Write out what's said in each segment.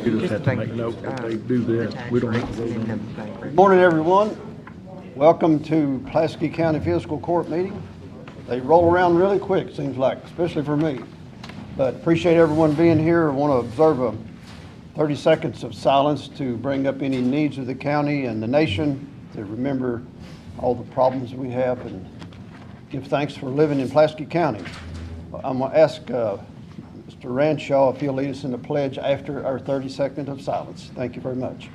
You just have to make note that they do that. We don't have to vote on it. Good morning, everyone. Welcome to Pulaski County Fiscal Court meeting. They roll around really quick, seems like, especially for me. But appreciate everyone being here. I want to observe a 30 seconds of silence to bring up any needs of the county and the nation, to remember all the problems we have and give thanks for living in Pulaski County. I'm going to ask Mr. Ranshaw if he'll lead us in the pledge after our 30 seconds of silence. Thank you very much.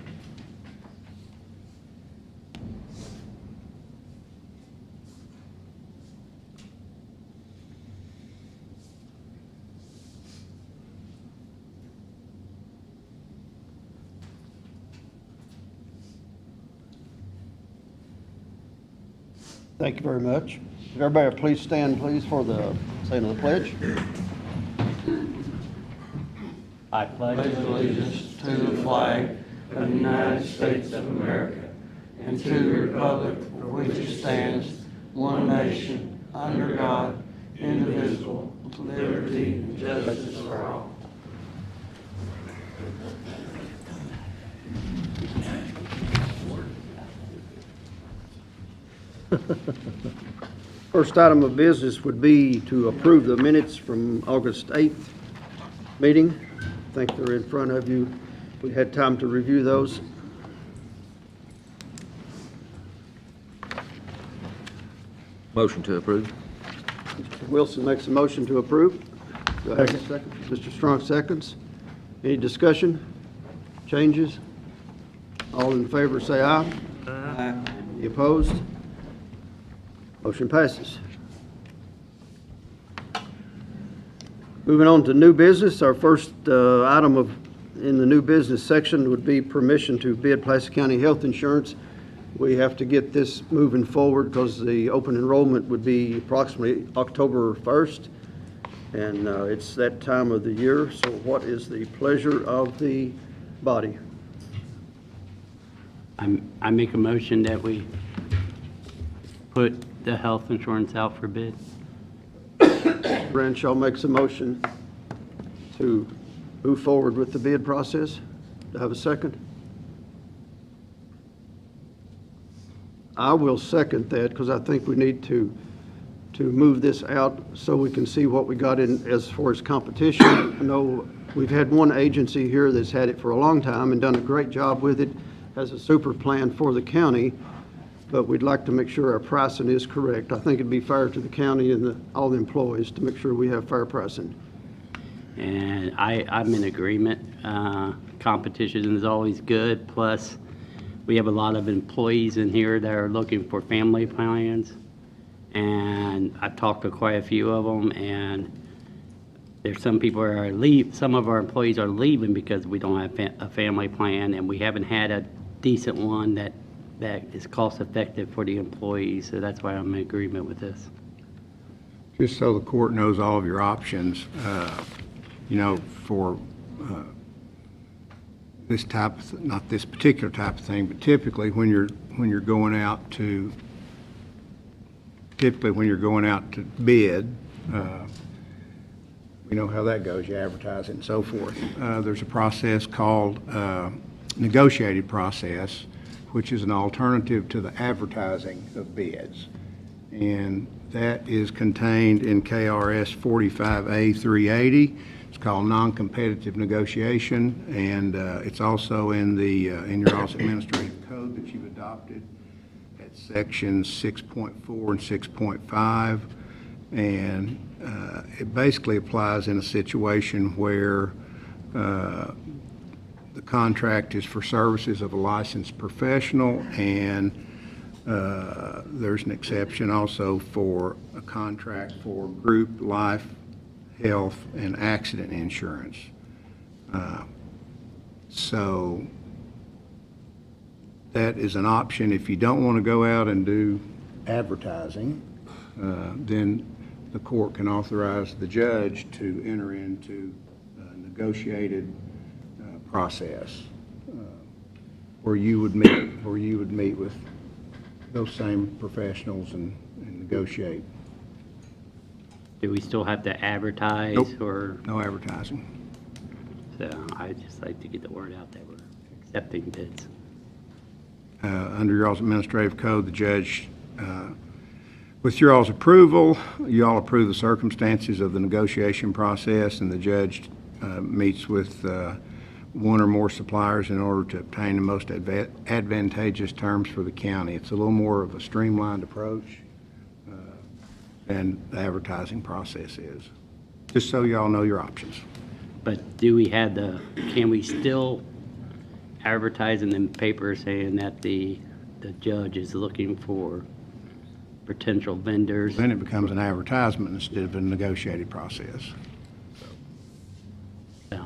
Thank you very much. If everybody please stand, please, for the saying of the pledge. I pledge allegiance to the flag of the United States of America and to the republic for which it stands, one nation, under God, indivisible, with liberty and justice for all. First item of business would be to approve the minutes from August 8th meeting. I think they're in front of you. We had time to review those. Motion to approve. Mr. Wilson makes a motion to approve. Do I have a second? Mr. Strong seconds. Any discussion? Changes? All in favor say aye. Aye. Any opposed? Motion passes. Moving on to new business, our first item in the new business section would be permission to bid Pulaski County health insurance. We have to get this moving forward because the open enrollment would be approximately October 1st, and it's that time of the year. So what is the pleasure of the body? I make a motion that we put the health insurance out for bid. Ranshaw makes a motion to move forward with the bid process. Do I have a second? I will second that because I think we need to move this out so we can see what we got in as far as competition. I know we've had one agency here that's had it for a long time and done a great job with it, has a super plan for the county, but we'd like to make sure our pricing is correct. I think it'd be fair to the county and all the employees to make sure we have fair pricing. And I'm in agreement. Competition is always good. Plus, we have a lot of employees in here that are looking for family plans. And I've talked to quite a few of them, and there's some people some of our employees are leaving because we don't have a family plan, and we haven't had a decent one that is cost effective for the employees. So that's why I'm in agreement with this. Just so the court knows all of your options, for this type of, not this particular type of thing, but typically when you're going out to bid, you know how that goes. You advertise it and so forth. There's a process called negotiated process, which is an alternative to the advertising of bids. And that is contained in KRS 45A 380. It's called non-competitive negotiation, and it's also in the in your Office of Administrative Code that you've adopted at sections 6.4 and 6.5. And it basically applies in a situation where the contract is for services of a licensed professional, and there's an exception also for a contract for group life, health, and accident insurance. So that is an option. If you don't want to go out and do advertising, then the court can authorize the judge to enter into a negotiated process where you would meet with those same professionals and negotiate. Do we still have to advertise? Nope. Or No advertising. So I'd just like to get the word out that we're accepting bids. Under y'all's administrative code, the judge, with your all's approval, you all approve the circumstances of the negotiation process, and the judge meets with one or more suppliers in order to obtain the most advantageous terms for the county. It's a little more of a streamlined approach than the advertising process is, just so y'all know your options. But do we have can we still advertise in the paper saying that the judge is looking for potential vendors? Then it becomes an advertisement instead of a negotiated process. So,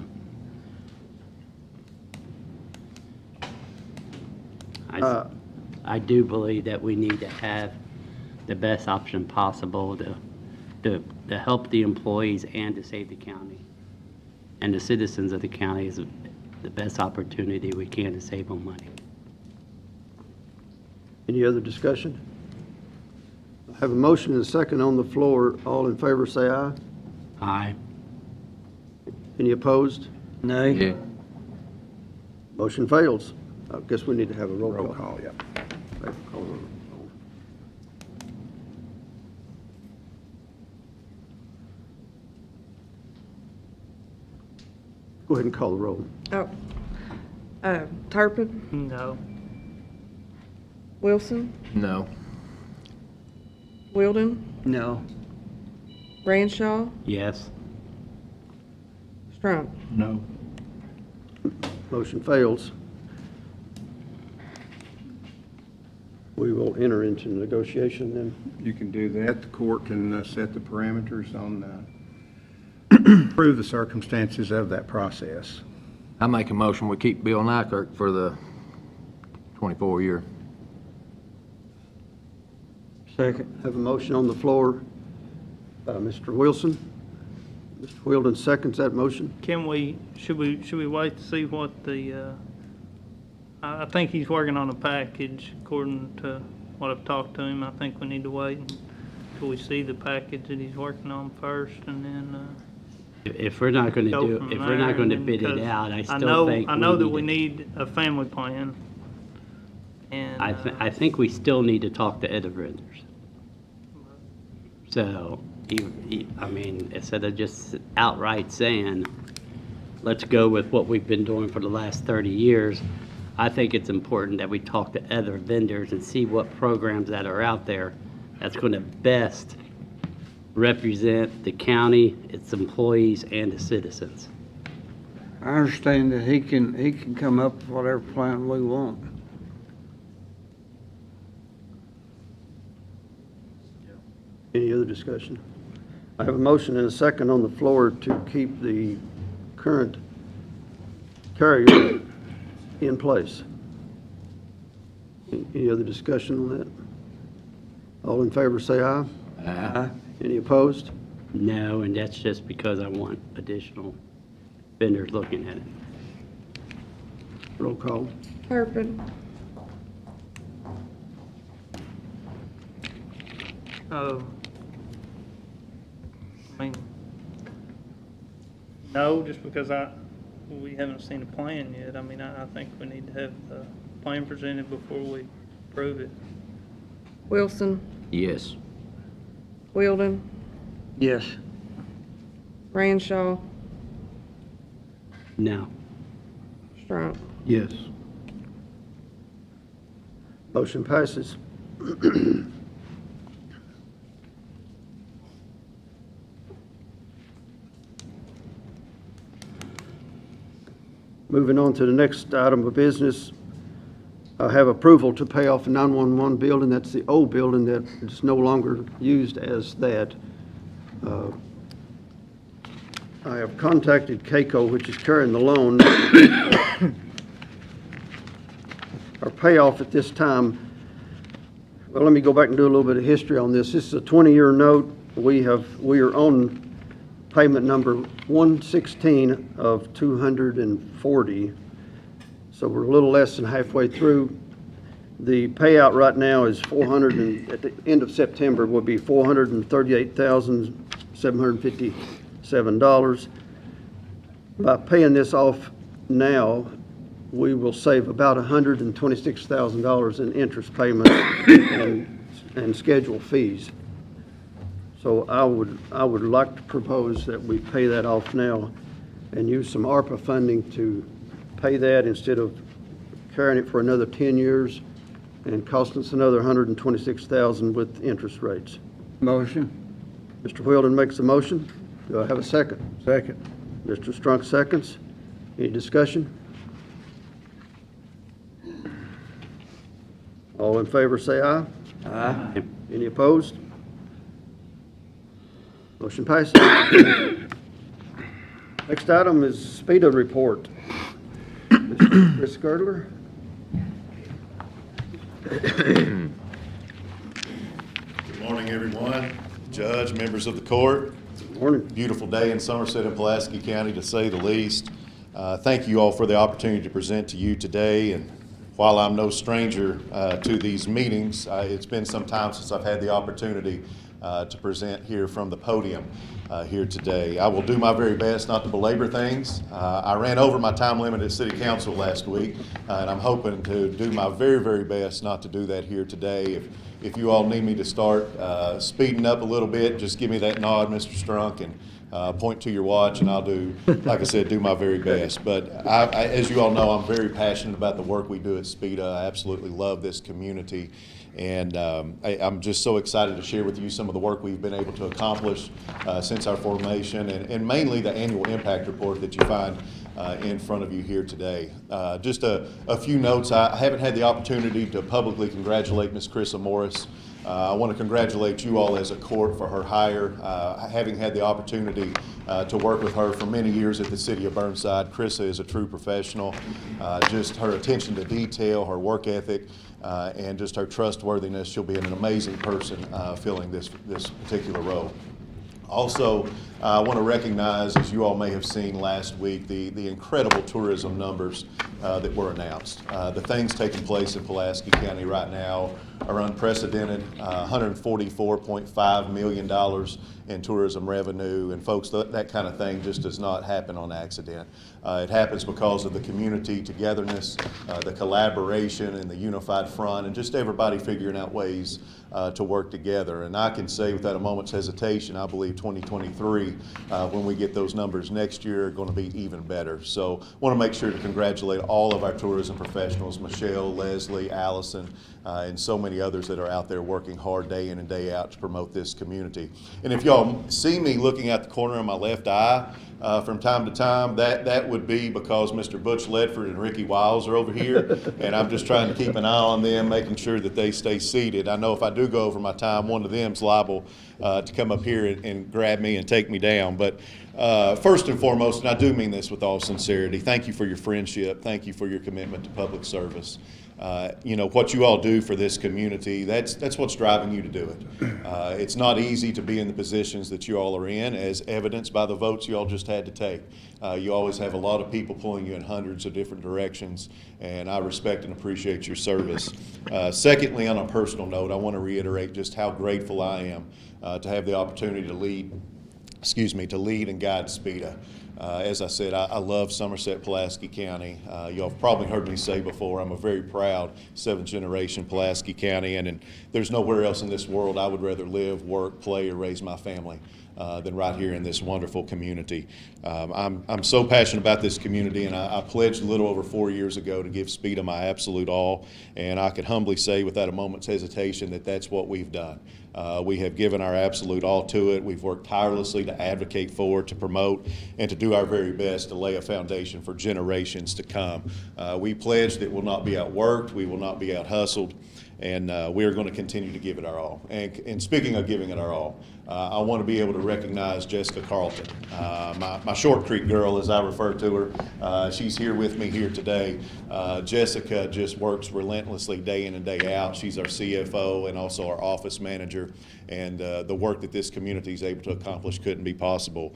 I do believe that we need to have the best option possible to help the employees and to save the county. And the citizens of the county is the best opportunity we can to save them money. Any other discussion? I have a motion and a second on the floor. All in favor, say aye. Aye. Any opposed? Yeah. Motion fails. I guess we need to have a roll Roll call. call, yeah. Go ahead and call the roll. Turpin, No. Wilson, No. Wilden, No. Ranshaw, Yes. Strunk. No. Motion fails. We will enter into negotiation then. You can do that. The court can set the parameters on, approve the circumstances of that process. I make a motion, we keep Bill Nykerk for the 24 year. Second. Have a motion on the floor by Mr. Wilson. Mr. Wilden seconds that motion. Should we wait to see what the, I think he's working on a package according to what I've talked to him. I think we need to wait until we see the package that he's working on first, and then, If we're not going to go do, from if we're not there. going to And bid it because out, I still think I know that we need a family plan. And, I think we still need to talk to other vendors. So, I mean, instead of just outright saying, let's go with what we've been doing for the last 30 years, I think it's important that we talk to other vendors and see what programs that are out there that's going to best represent the county, its employees, and the citizens. I understand that he can come up with whatever plan we want. Any other discussion? I have a motion and a second on the floor to keep the current carrier in place. Any other discussion on that? All in favor, say aye. Aye. Any opposed? No, and that's just because I want additional vendors looking at it. Roll call. Turpin, I mean, no, just because we haven't seen a plan yet. I mean, I think we need to have the plan presented before we approve it. Wilson, Yes. Wilden, Yes. Ranshaw, No. Strunk. Yes. Motion passes. Moving on to the next item of business, I have approval to pay off a 911 building. That's the old building that is no longer used as that. I have contacted CAECO, which is carrying the loan. Our payoff at this time, well, let me go back and do a little bit of history on this. This is a 20-year note. We are on payment number 116 of 240. So we're a little less than halfway through. The payout right now is at the end of September will be $438,757. by paying this off now, we will save about $126,000 in interest payments and scheduled fees. So I would like to propose that we pay that off now and use some ARPA funding to pay that instead of carrying it for another 10 years and costing us another $126,000 with interest rates. Motion. Mr. Wheeldon makes a motion. Do I have a second? Second. Mr. Strunk seconds. Any discussion? All in favor say aye. Aye. Any opposed? Motion passes. Next item is SPEDA report. Mr. Chris Girdler. Good morning, everyone. Judge, members of the court. Morning. Beautiful day in Somerset and Pulaski County, to say the least. Thank you all for the opportunity to present to you today. And while I'm no stranger to these meetings, it's been some time since I've had the opportunity to present here from the podium here today. I will do my very best not to belabor things. I ran over my time limit at City Council last week, and I'm hoping to do my very, very best not to do that here today. If you all need me to start speeding up a little bit, just give me that nod, Mr. Strunk, and point to your watch, and I'll do, like I said, do my very best. But as you all know, I'm very passionate about the work we do at SPEDA. I absolutely love this community. And I'm just so excited to share with you some of the work we've been able to accomplish since our formation, and mainly the annual impact report that you find in front of you here today. Just a few notes. I haven't had the opportunity to publicly congratulate Ms. Carissa Morris. I want to congratulate you all as a court for her hire. Having had the opportunity to work with her for many years at the City of Burnside, Carissa is a true professional. Just her attention to detail, her work ethic, and just her trustworthiness. She'll be an amazing person filling this particular role. Also, I want to recognize, as you all may have seen last week, the incredible tourism numbers that were announced. The things taking place in Pulaski County right now are unprecedented. $144.5 million in tourism revenue. And folks, that kind of thing just does not happen on accident. It happens because of the community togetherness, the collaboration and the unified front, and just everybody figuring out ways to work together. And I can say without a moment's hesitation, I believe 2023, when we get those numbers next year, are going to be even better. So I want to make sure to congratulate all of our tourism professionals, Michelle, Leslie, Allison, and so many others that are out there working hard day in and day out to promote this community. And if y'all see me looking out the corner of my left eye from time to time, that would be because Mr. Butch Ledford and Ricky Wiles are over here, and I'm just trying to keep an eye on them, making sure that they stay seated. I know if I do go over my time, one of them's liable to come up here and grab me and take me down. But first and foremost, and I do mean this with all sincerity, thank you for your friendship. Thank you for your commitment to public service. You know, what you all do for this community, that's what's driving you to do it. It's not easy to be in the positions that you all are in, as evidenced by the votes you all just had to take. You always have a lot of people pulling you in hundreds of different directions, and I respect and appreciate your service. Secondly, on a personal note, I want to reiterate just how grateful I am to have the opportunity to lead and guide SPEDA. As I said, I love Somerset, Pulaski County. Y'all have probably heard me say before, I'm a very proud seventh generation Pulaski County, and there's nowhere else in this world I would rather live, work, play, or raise my family than right here in this wonderful community. I'm so passionate about this community, and I pledged a little over 4 years ago to give SPEDA my absolute all, and I can humbly say without a moment's hesitation that that's what we've done. We have given our absolute all to it. We've worked tirelessly to advocate for, to promote, and to do our very best to lay a foundation for generations to come. We pledge that we'll not be outworked, we will not be out-hustled, and we are going to continue to give it our all. And speaking of giving it our all, I want to be able to recognize Jessica Carlton, my Short Creek girl, as I refer to her. She's here with me here today. Jessica just works relentlessly day in and day out. She's our CFO and also our office manager, and the work that this community is able to accomplish couldn't be possible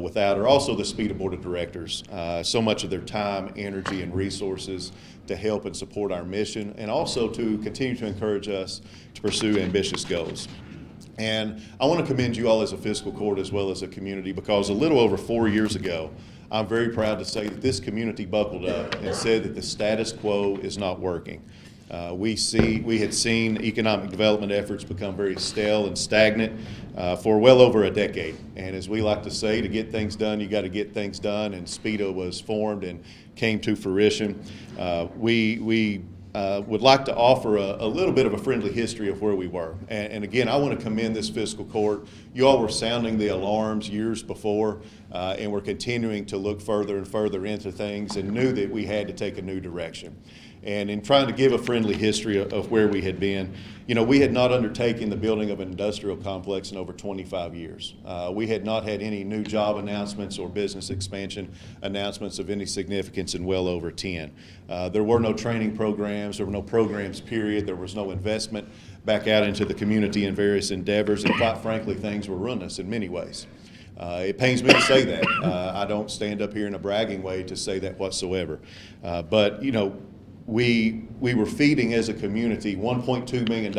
without her. Also the SPEDA Board of Directors, so much of their time, energy, and resources to help and support our mission, and also to continue to encourage us to pursue ambitious goals. And I want to commend you all as a fiscal court as well as a community, because a little over 4 years ago, I'm very proud to say that this community buckled up and said that the status quo is not working. We had seen economic development efforts become very stale and stagnant for well over a decade. And as we like to say, to get things done, you got to get things done. And SPEDA was formed and came to fruition. We would like to offer a little bit of a friendly history of where we were. And again, I want to commend this fiscal court. You all were sounding the alarms years before, and we're continuing to look further and further into things and knew that we had to take a new direction. And in trying to give a friendly history of where we had been, you know, we had not undertaken the building of an industrial complex in over 25 years. We had not had any new job announcements or business expansion announcements of any significance in well over 10. There were no training programs, there were no programs, period. There was no investment back out into the community in various endeavors, and quite frankly, things were ruinous in many ways. It pains me to say that. I don't stand up here in a bragging way to say that whatsoever. But, you know, we were feeding as a community $1.2 million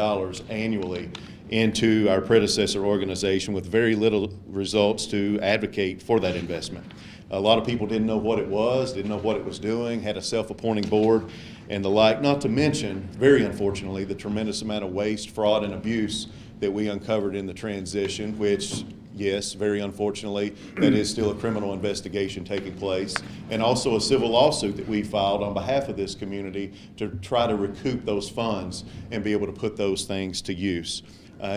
annually into our predecessor organization with very little results to advocate for that investment. A lot of people didn't know what it was, didn't know what it was doing, had a self-appointing board and the like, not to mention, very unfortunately, the tremendous amount of waste, fraud, and abuse that we uncovered in the transition, which, yes, very unfortunately, that is still a criminal investigation taking place, and also a civil lawsuit that we filed on behalf of this community to try to recoup those funds and be able to put those things to use.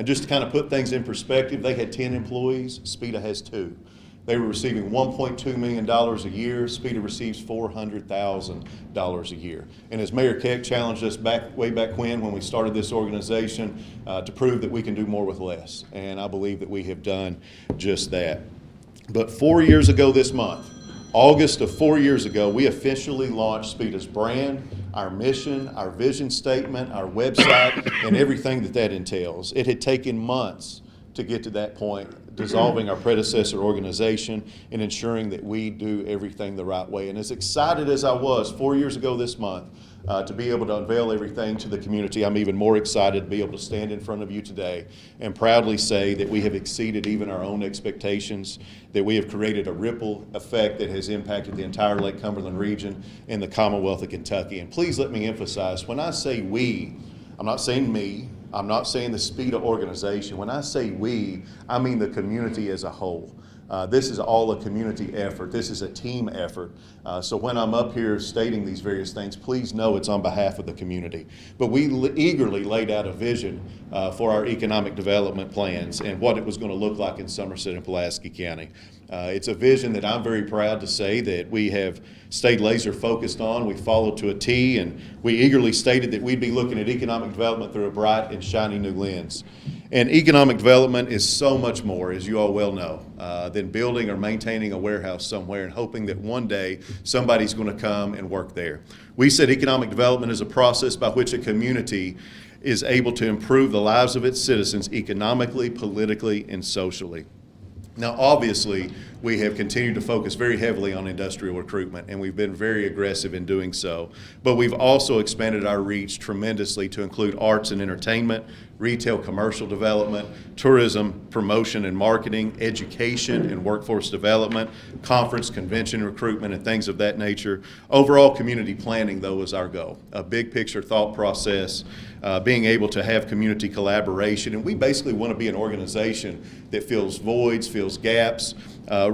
Just to kind of put things in perspective, they had 10 employees, SPEDA has 2. They were receiving $1.2 million a year. SPEDA receives $400,000 a year. And as Mayor Keck challenged us way back when we started this organization, to prove that we can do more with less. And I believe that we have done just that. But 4 years ago this month, August of 4 years ago, we officially launched SPEDA's brand, our mission, our vision statement, our website, and everything that entails. It had taken months to get to that point, dissolving our predecessor organization and ensuring that we do everything the right way. And as excited as I was 4 years ago this month to be able to unveil everything to the community, I'm even more excited to be able to stand in front of you today and proudly say that we have exceeded even our own expectations, that we have created a ripple effect that has impacted the entire Lake Cumberland region and the Commonwealth of Kentucky. And please let me emphasize, when I say we, I'm not saying me, I'm not saying the SPEDA organization. When I say we, I mean the community as a whole. This is all a community effort. This is a team effort. So when I'm up here stating these various things, please know it's on behalf of the community. But we eagerly laid out a vision for our economic development plans and what it was going to look like in Somerset and Pulaski County. It's a vision that I'm very proud to say that we have stayed laser focused on. We followed to a T, and we eagerly stated that we'd be looking at economic development through a bright and shiny new lens. And economic development is so much more, as you all well know, than building or maintaining a warehouse somewhere and hoping that one day somebody's going to come and work there. We said economic development is a process by which a community is able to improve the lives of its citizens economically, politically, and socially. Now, obviously, we have continued to focus very heavily on industrial recruitment, and we've been very aggressive in doing so. But we've also expanded our reach tremendously to include arts and entertainment, retail commercial development, tourism, promotion and marketing, education and workforce development, conference, convention recruitment, and things of that nature. Overall community planning, though, is our goal. A big picture thought process, being able to have community collaboration, and we basically want to be an organization that fills voids, fills gaps,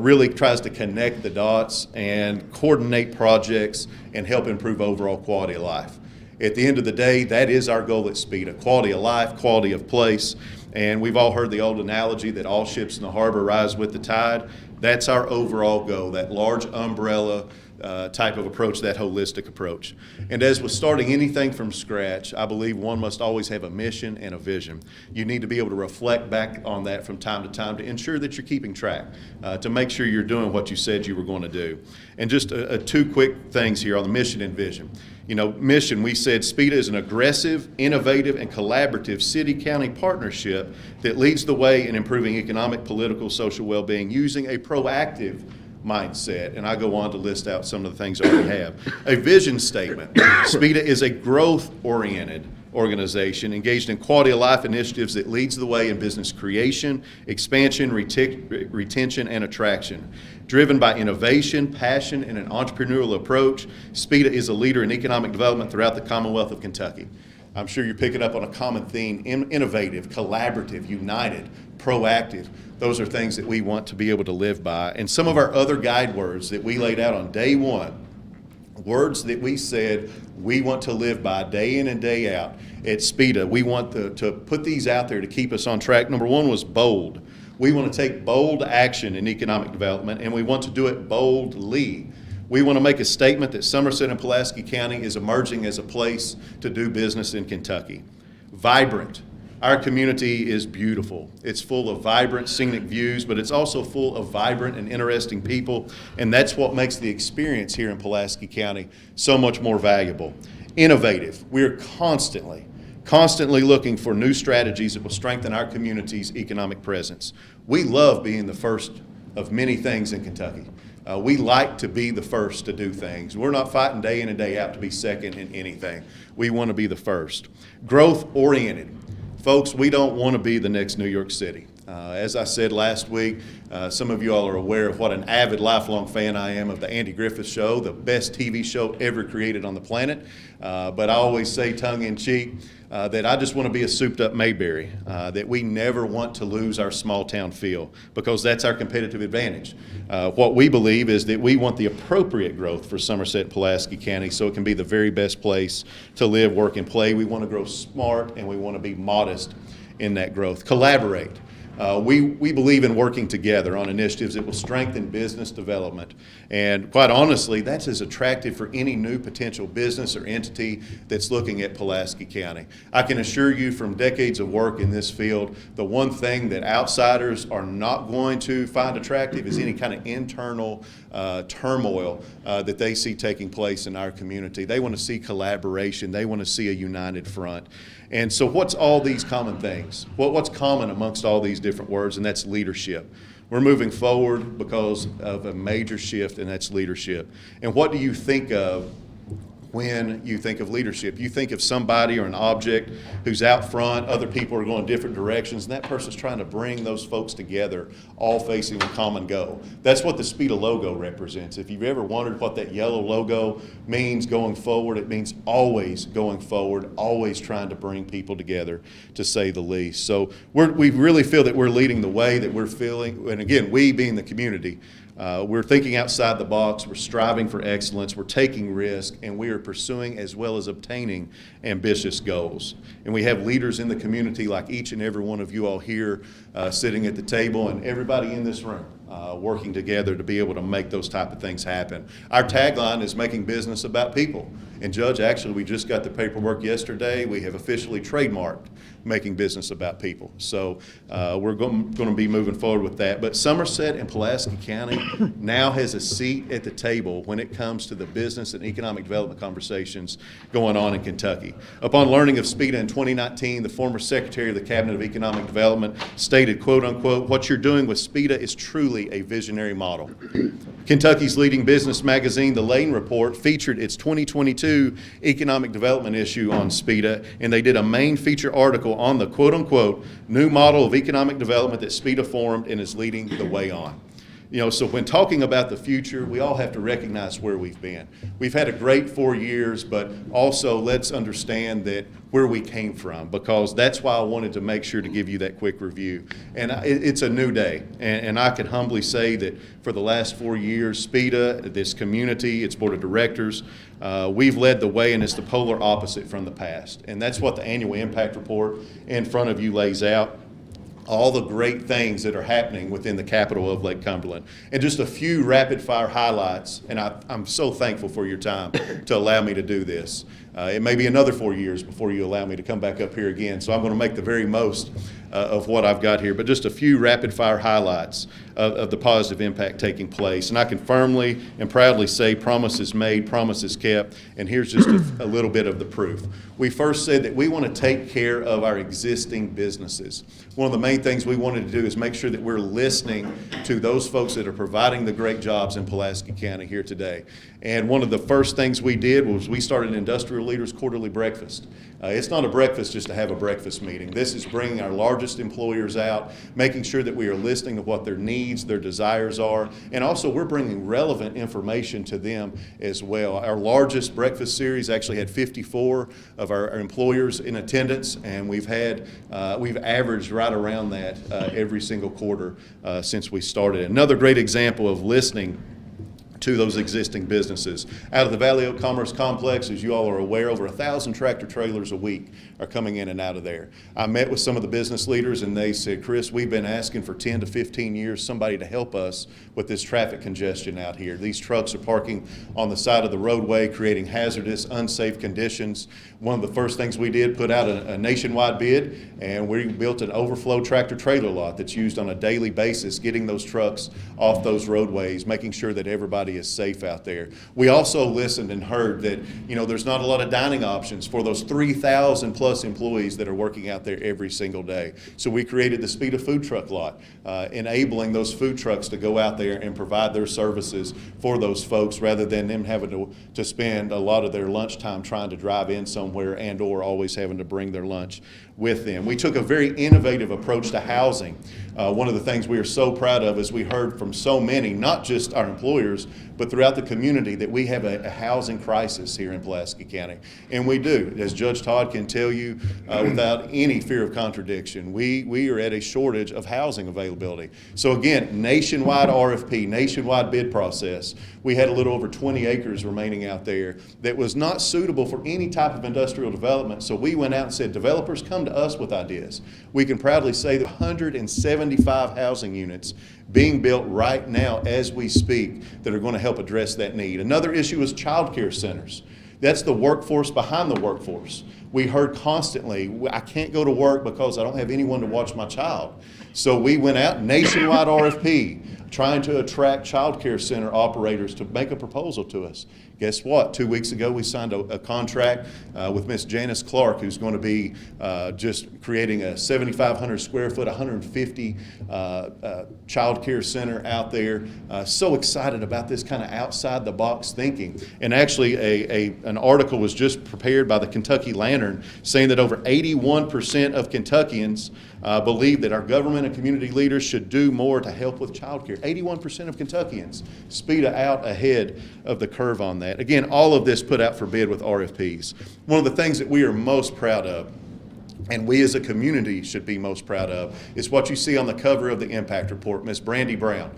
really tries to connect the dots and coordinate projects and help improve overall quality of life. At the end of the day, that is our goal at SPEDA: quality of life, quality of place. And we've all heard the old analogy that all ships in the harbor rise with the tide. That's our overall goal, that large umbrella type of approach, that holistic approach. And as with starting anything from scratch, I believe one must always have a mission and a vision. You need to be able to reflect back on that from time to time to ensure that you're keeping track, to make sure you're doing what you said you were going to do. And just two quick things here on the mission and vision. You know, mission, we said SPEDA is an aggressive, innovative, and collaborative city-county partnership that leads the way in improving economic, political, social well-being using a proactive mindset. And I go on to list out some of the things I already have. A vision statement. SPEDA is a growth-oriented organization engaged in quality of life initiatives that leads the way in business creation, expansion, retention, and attraction. Driven by innovation, passion, and an entrepreneurial approach, SPEDA is a leader in economic development throughout the Commonwealth of Kentucky. I'm sure you're picking up on a common theme: innovative, collaborative, united, proactive. Those are things that we want to be able to live by. And some of our other guide words that we laid out on day one, words that we said we want to live by day in and day out at SPEDA. We want to put these out there to keep us on track. Number one was bold. We want to take bold action in economic development, and we want to do it boldly. We want to make a statement that Somerset and Pulaski County is emerging as a place to do business in Kentucky. Vibrant. Our community is beautiful. It's full of vibrant scenic views, but it's also full of vibrant and interesting people, and that's what makes the experience here in Pulaski County so much more valuable. Innovative. We're constantly looking for new strategies that will strengthen our community's economic presence. We love being the first of many things in Kentucky. We like to be the first to do things. We're not fighting day in and day out to be second in anything. We want to be the first. Growth-oriented. Folks, we don't want to be the next New York City. As I said last week, some of you all are aware of what an avid, lifelong fan I am of the Andy Griffith Show, the best TV show ever created on the planet. But I always say, tongue-in-cheek, that I just want to be a souped-up Mayberry, that we never want to lose our small-town feel, because that's our competitive advantage. What we believe is that we want the appropriate growth for Somerset and Pulaski County so it can be the very best place to live, work, and play. We want to grow smart, and we want to be modest in that growth. Collaborate. We believe in working together on initiatives that will strengthen business development. And quite honestly, that's as attractive for any new potential business or entity that's looking at Pulaski County. I can assure you from decades of work in this field, the one thing that outsiders are not going to find attractive is any kind of internal turmoil that they see taking place in our community. They want to see collaboration. They want to see a united front. And so what's all these common things? What's common amongst all these different words? And that's leadership. We're moving forward because of a major shift, and that's leadership. And what do you think of when you think of leadership? You think of somebody or an object who's out front, other people are going different directions, and that person's trying to bring those folks together, all facing a common goal. That's what the SPEDA logo represents. If you've ever wondered what that yellow logo means going forward, it means always going forward, always trying to bring people together, to say the least. So we really feel that we're leading the way, that we're feeling, and again, we being the community, we're thinking outside the box, we're striving for excellence, we're taking risk, and we are pursuing as well as obtaining ambitious goals. And we have leaders in the community like each and every one of you all here sitting at the table, and everybody in this room working together to be able to make those type of things happen. Our tagline is making business about people. And Judge, actually, we just got the paperwork yesterday. We have officially trademarked making business about people. So we're going to be moving forward with that. But Somerset and Pulaski County now has a seat at the table when it comes to the business and economic development conversations going on in Kentucky. Upon learning of SPEDA in 2019, the former Secretary of the Cabinet of Economic Development stated, quote unquote, "What you're doing with SPEDA is truly a visionary model." Kentucky's leading business magazine, The Lane Report, featured its 2022 economic development issue on SPEDA, and they did a main feature article on the quote-unquote new model of economic development that SPEDA formed and is leading the way on. You know, so when talking about the future, we all have to recognize where we've been. We've had a great 4 years, but also let's understand that where we came from, because that's why I wanted to make sure to give you that quick review. And it's a new day, and I can humbly say that for the last 4 years, SPEDA, this community, its board of directors, we've led the way, and it's the polar opposite from the past. And that's what the annual impact report in front of you lays out. All the great things that are happening within the capital of Lake Cumberland. And just a few rapid fire highlights, and I'm so thankful for your time to allow me to do this. It may be another 4 years before you allow me to come back up here again, so I'm going to make the very most of what I've got here, but just a few rapid fire highlights of the positive impact taking place. And I can firmly and proudly say promises made, promises kept, and here's just a little bit of the proof. We first said that we want to take care of our existing businesses. One of the main things we wanted to do is make sure that we're listening to those folks that are providing the great jobs in Pulaski County here today. And one of the first things we did was we started an industrial industrial leaders quarterly breakfast. It's not a breakfast just to have a breakfast meeting. This is bringing our largest employers out, making sure that we are listening to what their needs, their desires are, and also we're bringing relevant information to them as well. Our largest breakfast series actually had 54 of our employers in attendance, and we've averaged right around that every single quarter since we started. Another great example of listening to those existing businesses. Out of the Valley Oak Commerce Complex, as you all are aware, over 1,000 tractor trailers a week are coming in and out of there. I met with some of the business leaders and they said, Chris, we've been asking for 10 to 15 years somebody to help us with this traffic congestion out here. These trucks are parking on the side of the roadway, creating hazardous, unsafe conditions. One of the first things we did, put out a nationwide bid, and we built an overflow tractor trailer lot that's used on a daily basis, getting those trucks off those roadways, making sure that everybody is safe out there. We also listened and heard that, there's not a lot of dining options for those 3,000 plus employees that are working out there every single day. So we created the Speed of Food Truck lot, enabling those food trucks to go out there and provide their services for those folks rather than them having to spend a lot of their lunchtime trying to drive in somewhere and or always having to bring their lunch with them. We took a very innovative approach to housing. One of the things we are so proud of is we heard from so many, not just our employers, but throughout the community, that we have a housing crisis here in Pulaski County. And we do. As Judge Todd can tell you without any fear of contradiction, we are at a shortage of housing availability. So again, nationwide RFP, nationwide bid process. We had a little over 20 acres remaining out there that was not suitable for any type of industrial development. So we went out and said, developers, come to us with ideas. We can proudly say that 175 housing units being built right now as we speak that are going to help address that need. Another issue is child care centers. That's the workforce behind the workforce. We heard constantly, I can't go to work because I don't have anyone to watch my child. So we went out, nationwide RFP, trying to attract child care center operators to make a proposal to us. Guess what? 2 weeks ago, we signed a contract with Miss Janice Clark, who's going to be just creating a 7,500 square foot, 150 child care center out there. So excited about this kind of outside the box thinking. And actually, an article was just prepared by the Kentucky Lantern saying that over 81% of Kentuckians believe that our government and community leaders should do more to help with child care. 81% of Kentuckians speed out ahead of the curve on that. Again, all of this put out for bid with RFPs. One of the things that we are most proud of, and we as a community should be most proud of, is what you see on the cover of the impact report, Miss Brandy Brown,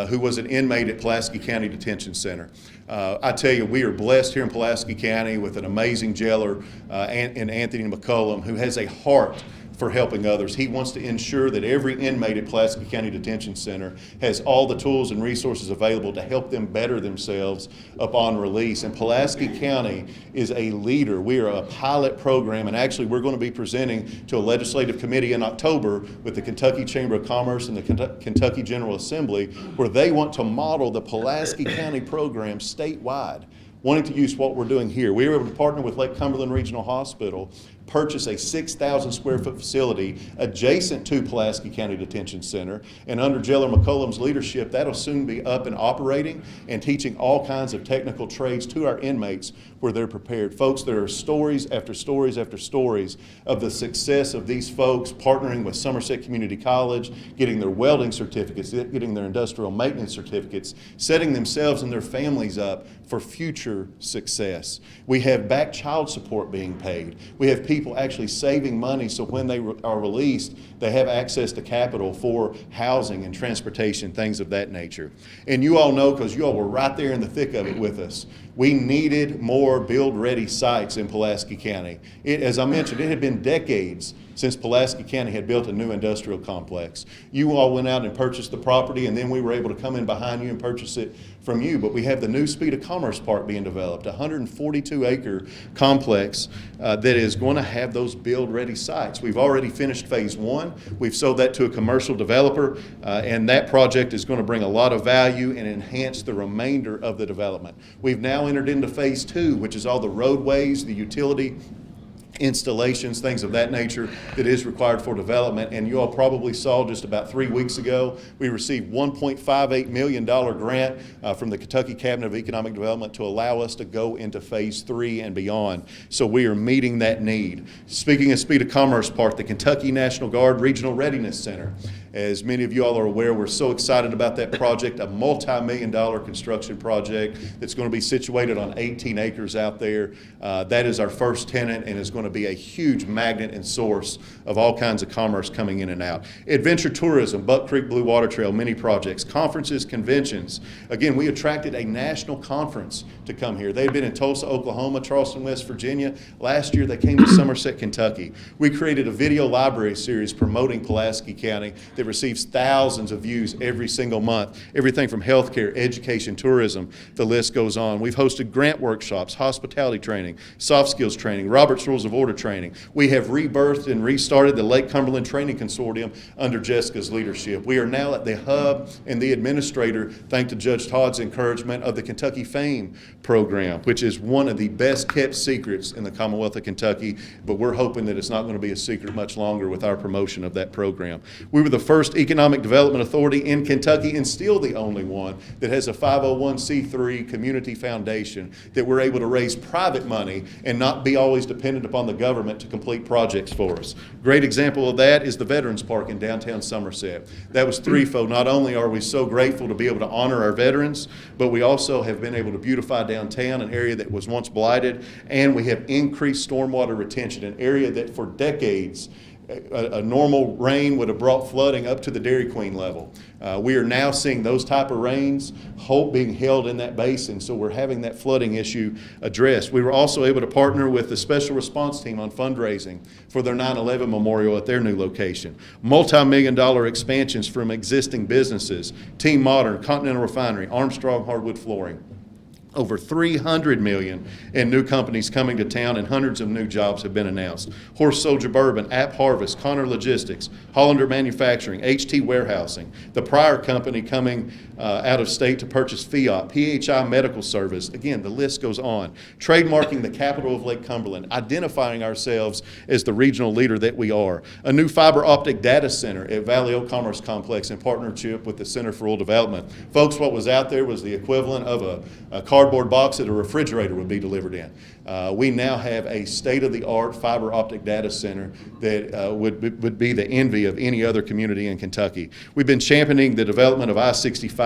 who was an inmate at Pulaski County Detention Center. I tell you, we are blessed here in Pulaski County with an amazing jailer in Anthony McCullum, who has a heart for helping others. He wants to ensure that every inmate at Pulaski County Detention Center has all the tools and resources available to help them better themselves upon release. And Pulaski County is a leader. We are a pilot program, and actually we're going to be presenting to a legislative committee in October with the Kentucky Chamber of Commerce and the Kentucky General Assembly, where they want to model the Pulaski County program statewide, wanting to use what we're doing here. We were able to partner with Lake Cumberland Regional Hospital, purchase a 6,000 square foot facility adjacent to Pulaski County Detention Center. And under Jailer McCullum's leadership, that'll soon be up and operating and teaching all kinds of technical trades to our inmates where they're prepared. Folks, there are stories after stories after stories of the success of these folks partnering with Somerset Community College, getting their welding certificates, getting their industrial maintenance certificates, setting themselves and their families up for future success. We have back child support being paid. We have people actually saving money so when they are released, they have access to capital for housing and transportation, things of that nature. And you all know, because you all were right there in the thick of it with us, we needed more build-ready sites in Pulaski County. As I mentioned, it had been decades since Pulaski County had built a new industrial complex. You all went out and purchased the property, and then we were able to come in behind you and purchase it from you. But we have the new Speed of Commerce Park being developed, a 142-acre complex that is going to have those build-ready sites. We've already finished phase 1. We've sold that to a commercial developer, and that project is going to bring a lot of value and enhance the remainder of the development. We've now entered into phase 2, which is all the roadways, the utility installations, things of that nature that is required for development. And you all probably saw just about 3 weeks ago, we received $1.58 million grant from the Kentucky Cabinet of Economic Development to allow us to go into phase 3 and beyond. So we are meeting that need. Speaking of Speed of Commerce Park, the Kentucky National Guard Regional Readiness Center. As many of you all are aware, we're so excited about that project, a multi-million-dollar construction project that's going to be situated on 18 acres out there. That is our first tenant and is going to be a huge magnet and source of all kinds of commerce coming in and out. Adventure tourism, Buck Creek Blue Water Trail, many projects, conferences, conventions. Again, we attracted a national conference to come here. They've been in Tulsa, Oklahoma, Charleston, West Virginia. Last year, they came to Somerset, Kentucky. We created a video library series promoting Pulaski County that receives thousands of views every single month. Everything from healthcare, education, tourism, the list goes on. We've hosted grant workshops, hospitality training, soft skills training, Robert's Rules of Order training. We have rebirthed and restarted the Lake Cumberland Training Consortium under Jessica's leadership. We are now at the hub and the administrator, thanks to Judge Todd's encouragement, of the Kentucky Fame program, which is one of the best kept secrets in the Commonwealth of Kentucky, but we're hoping that it's not going to be a secret much longer with our promotion of that program. We were the first economic development authority in Kentucky, and still the only one, that has a 501c3 community foundation that we're able to raise private money and not be always dependent upon the government to complete projects for us. Great example of that is the Veterans Park in downtown Somerset. That was threefold. Not only are we so grateful to be able to honor our veterans, but we also have been able to beautify downtown, an area that was once blighted, and we have increased stormwater retention, an area that for decades a normal rain would have brought flooding up to the Dairy Queen level. We are now seeing those type of rains being held in that basin, so we're having that flooding issue addressed. We were also able to partner with the Special Response Team on fundraising for their 9/11 memorial at their new location. Multi-million-dollar expansions from existing businesses, Team Modern, Continental Refinery, Armstrong Hardwood Flooring. Over $300 million in new companies coming to town, and hundreds of new jobs have been announced. Horse Soldier Bourbon, App Harvest, Connor Logistics, Hollander Manufacturing, HT Warehousing, the Pryor Company coming out of state to purchase Fiat, PHI Medical Service. Again, the list goes on. Trademarking the capital of Lake Cumberland, identifying ourselves as the regional leader that we are. A new fiber optic data center at Valley Oak Commerce Complex in partnership with the Center for Rural Development. Folks, what was out there was the equivalent of a cardboard box that a refrigerator would be delivered in. We now have a state-of-the-art fiber optic data center that would be the envy of any other community in Kentucky. We've been championing the development of I-65,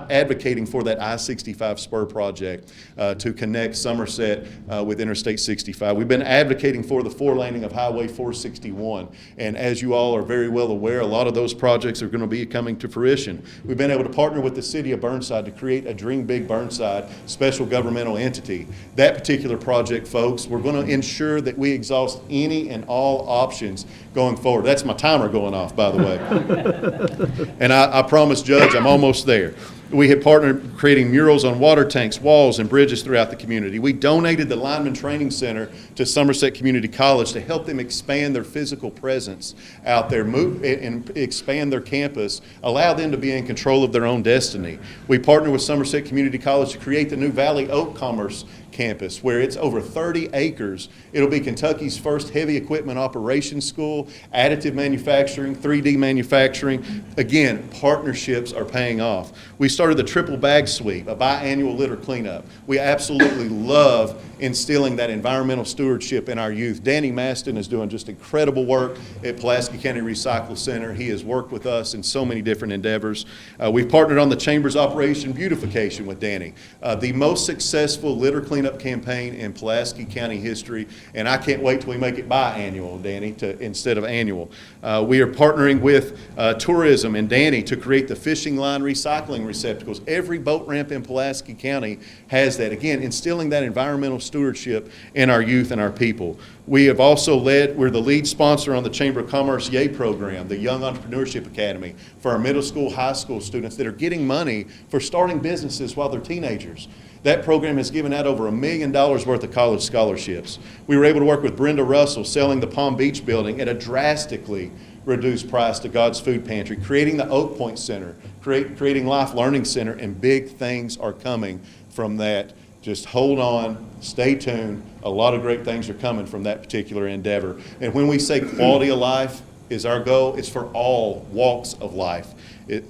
advocating for that I-65 spur project to connect Somerset with Interstate 65. We've been advocating for the four-laning of Highway 461, and as you all are very well aware, a lot of those projects are going to be coming to fruition. We've been able to partner with the city of Burnside to create a Dream Big Burnside special governmental entity. That particular project, folks, we're going to ensure that we exhaust any and all options going forward. That's my timer going off, by the way. And I promise, Judge, I'm almost there. We have partnered creating murals on water tanks, walls, and bridges throughout the community. We donated the Lineman Training Center to Somerset Community College to help them expand their physical presence out there, move and expand their campus, allow them to be in control of their own destiny. We partnered with Somerset Community College to create the new Valley Oak Commerce campus, where it's over 30 acres. It'll be Kentucky's first heavy equipment operations school, additive manufacturing, 3D manufacturing. Again, partnerships are paying off. We started the triple bag sweep, a biannual litter cleanup. We absolutely love instilling that environmental stewardship in our youth. Danny Maston is doing just incredible work at Pulaski County Recycle Center. He has worked with us in so many different endeavors. We've partnered on the Chamber's Operation Beautification with Danny, the most successful litter cleanup campaign in Pulaski County history, and I can't wait till we make it biannual, Danny, instead of annual. We are partnering with tourism and Danny to create the fishing line recycling receptacles. Every boat ramp in Pulaski County has that. Again, instilling that environmental stewardship in our youth and our people. We have also we're the lead sponsor on the Chamber of Commerce YAY program, the Young Entrepreneurship Academy, for our middle school, high school students that are getting money for starting businesses while they're teenagers. That program has given out over $1 million worth of college scholarships. We were able to work with Brenda Russell selling the Palm Beach building at a drastically reduced price to God's Food Pantry, creating the Oak Point Center, creating Life Learning Center, and big things are coming from that Just hold on, stay tuned. A lot of great things are coming from that particular endeavor. And when we say quality of life is our goal, it's for all walks of life.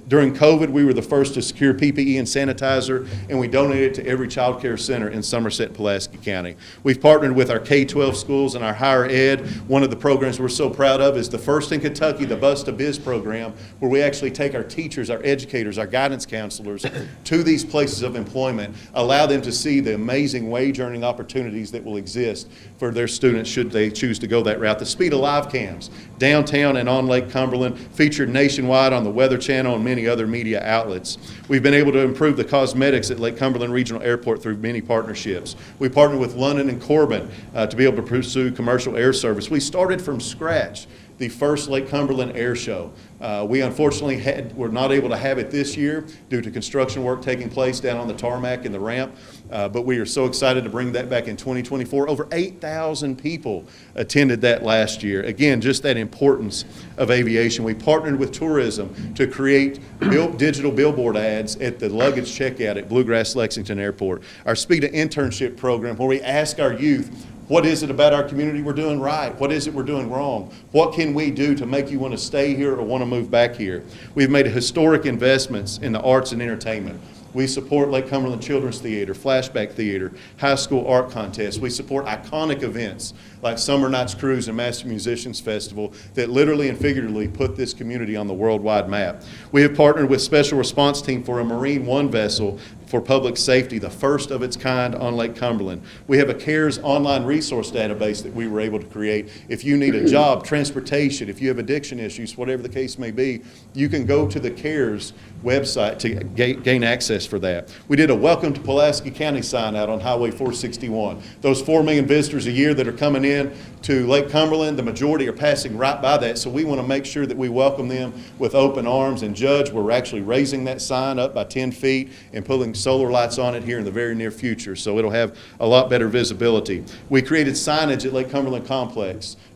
During COVID, we were the first to secure PPE and sanitizer, and we donated it to every child care center in Somerset and Pulaski County. We've partnered with our K-12 schools and our higher ed. One of the programs we're so proud of is the first in Kentucky, the Bus to Biz program, where we actually take our teachers, our educators, our guidance counselors to these places of employment, allow them to see the amazing wage earning opportunities that will exist for their students should they choose to go that route. The Speed of Live cams, downtown and on Lake Cumberland, featured nationwide on the Weather Channel and many other media outlets. We've been able to improve the cosmetics at Lake Cumberland Regional Airport through many partnerships. We partnered with London and Corbin to be able to pursue commercial air service. We started from scratch the first Lake Cumberland Air Show. We unfortunately were not able to have it this year due to construction work taking place down on the tarmac and the ramp, but we are so excited to bring that back in 2024. Over 8,000 people attended that last year. Again, just that importance of aviation. We partnered with tourism to create digital billboard ads at the luggage checkout at Bluegrass Lexington Airport. Our Speed of Internship program, where we ask our youth, what is it about our community we're doing right? What is it we're doing wrong? What can we do to make you want to stay here or want to move back here? We've made historic investments in the arts and entertainment. We support Lake Cumberland Children's Theater, Flashback Theater, high school art contests. We support iconic events like Summer Nights Cruise and Master Musicians Festival that literally and figuratively put this community on the worldwide map. We have partnered with Special Response Team for a Marine One vessel for public safety, the first of its kind on Lake Cumberland. We have a CARES online resource database that we were able to create. If you need a job, transportation, if you have addiction issues, whatever the case may be, you can go to the CARES website to gain access for that. We did a Welcome to Pulaski County sign out on Highway 461. Those 4 million visitors a year that are coming in to Lake Cumberland, the majority are passing right by that, so we want to make sure that we welcome them with open arms. And Judge, we're actually raising that sign up by 10 feet and putting solar lights on it here in the very near future, so it'll have a lot better visibility. We created signage at Lake Cumberland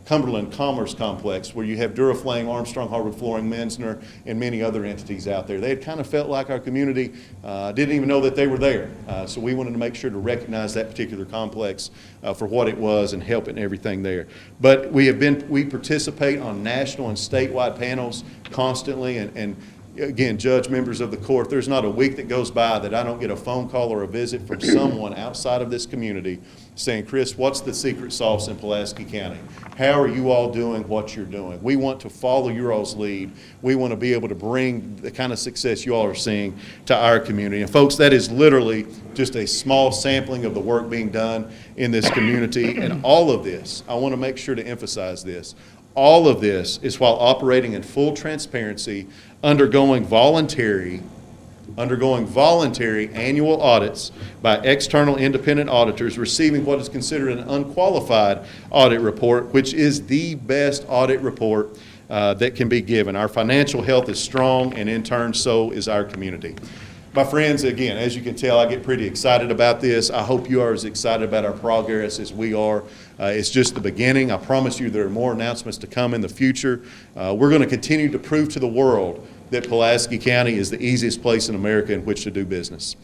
Cumberland Commerce Complex, where you have Duraflame, Armstrong Hardwood Flooring, Menzner, and many other entities out there. They had kind of felt like our community didn't even know that they were there. So we wanted to make sure to recognize that particular complex for what it was and help in everything there. But we participate on national and statewide panels constantly, and again, Judge, members of the court, there's not a week that goes by that I don't get a phone call or a visit from someone outside of this community saying, Chris, what's the secret sauce in Pulaski County? How are you all doing what you're doing? We want to follow your all's lead. We want to be able to bring the kind of success you all are seeing to our community. And folks, that is literally just a small sampling of the work being done in this community. And all of this, I want to make sure to emphasize this, all of this is while operating in full transparency, undergoing voluntary annual audits by external independent auditors, receiving what is considered an unqualified audit report, which is the best audit report that can be given. Our financial health is strong, and in turn, so is our community. My friends, again, as you can tell, I get pretty excited about this. I hope you are as excited about our progress as we are. It's just the beginning. I promise you there are more announcements to come in the future. We're going to continue to prove to the world that Pulaski County is the easiest place in America in which to do business.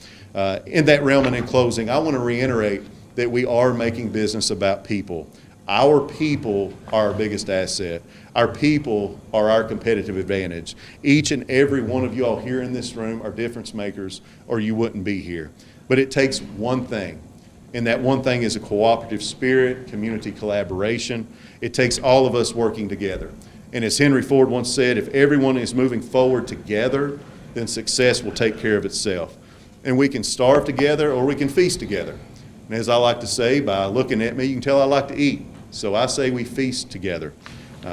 In that realm and in closing, I want to reiterate that we are making business about people. Our people are our biggest asset. Our people are our competitive advantage. Each and every one of you all here in this room are difference makers, or you wouldn't be here. But it takes one thing, and that one thing is a cooperative spirit, community collaboration. It takes all of us working together. And as Henry Ford once said, if everyone is moving forward together, then success will take care of itself. And we can starve together or we can feast together. And as I like to say, by looking at me, you can tell I like to eat. So I say we feast together.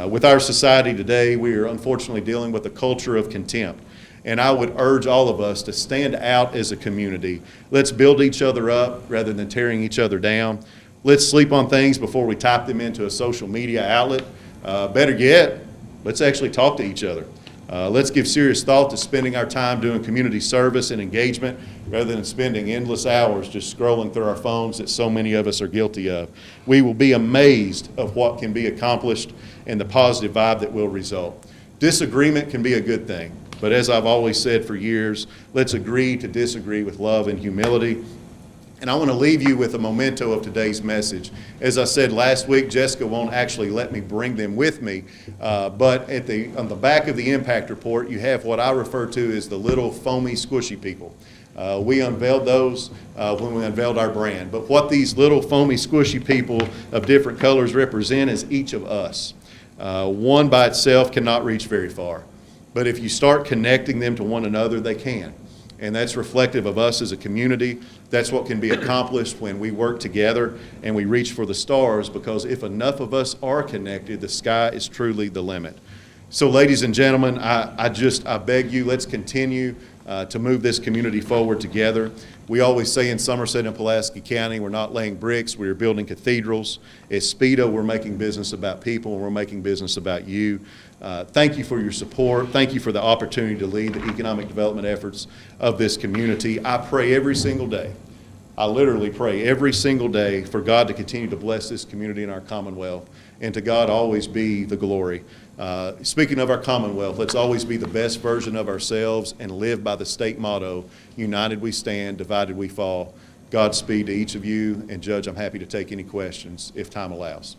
With our society today, we are unfortunately dealing with a culture of contempt. And I would urge all of us to stand out as a community. Let's build each other up rather than tearing each other down. Let's sleep on things before we type them into a social media outlet. Better yet, let's actually talk to each other. Let's give serious thought to spending our time doing community service and engagement rather than spending endless hours just scrolling through our phones that so many of us are guilty of. We will be amazed of what can be accomplished and the positive vibe that will result. Disagreement can be a good thing, but as I've always said for years, let's agree to disagree with love and humility. And I want to leave you with a memento of today's message. As I said last week, Jessica won't actually let me bring them with me, but on the back of the impact report, you have what I refer to as the little foamy, squishy people. We unveiled those when we unveiled our brand. But what these little foamy, squishy people of different colors represent is each of us. One by itself cannot reach very far. But if you start connecting them to one another, they can. And that's reflective of us as a community. That's what can be accomplished when we work together and we reach for the stars, because if enough of us are connected, the sky is truly the limit. So ladies and gentlemen, I beg you, let's continue to move this community forward together. We always say in Somerset and Pulaski County, we're not laying bricks, we're building cathedrals. At SPEDO, we're making business about people, and we're making business about you. Thank you for your support. Thank you for the opportunity to lead the economic development efforts of this community. I pray every single day. I literally pray every single day for God to continue to bless this community and our Commonwealth, and to God always be the glory. Speaking of our Commonwealth, let's always be the best version of ourselves and live by the state motto, united we stand, divided we fall. Godspeed to each of you, and Judge, I'm happy to take any questions if time allows.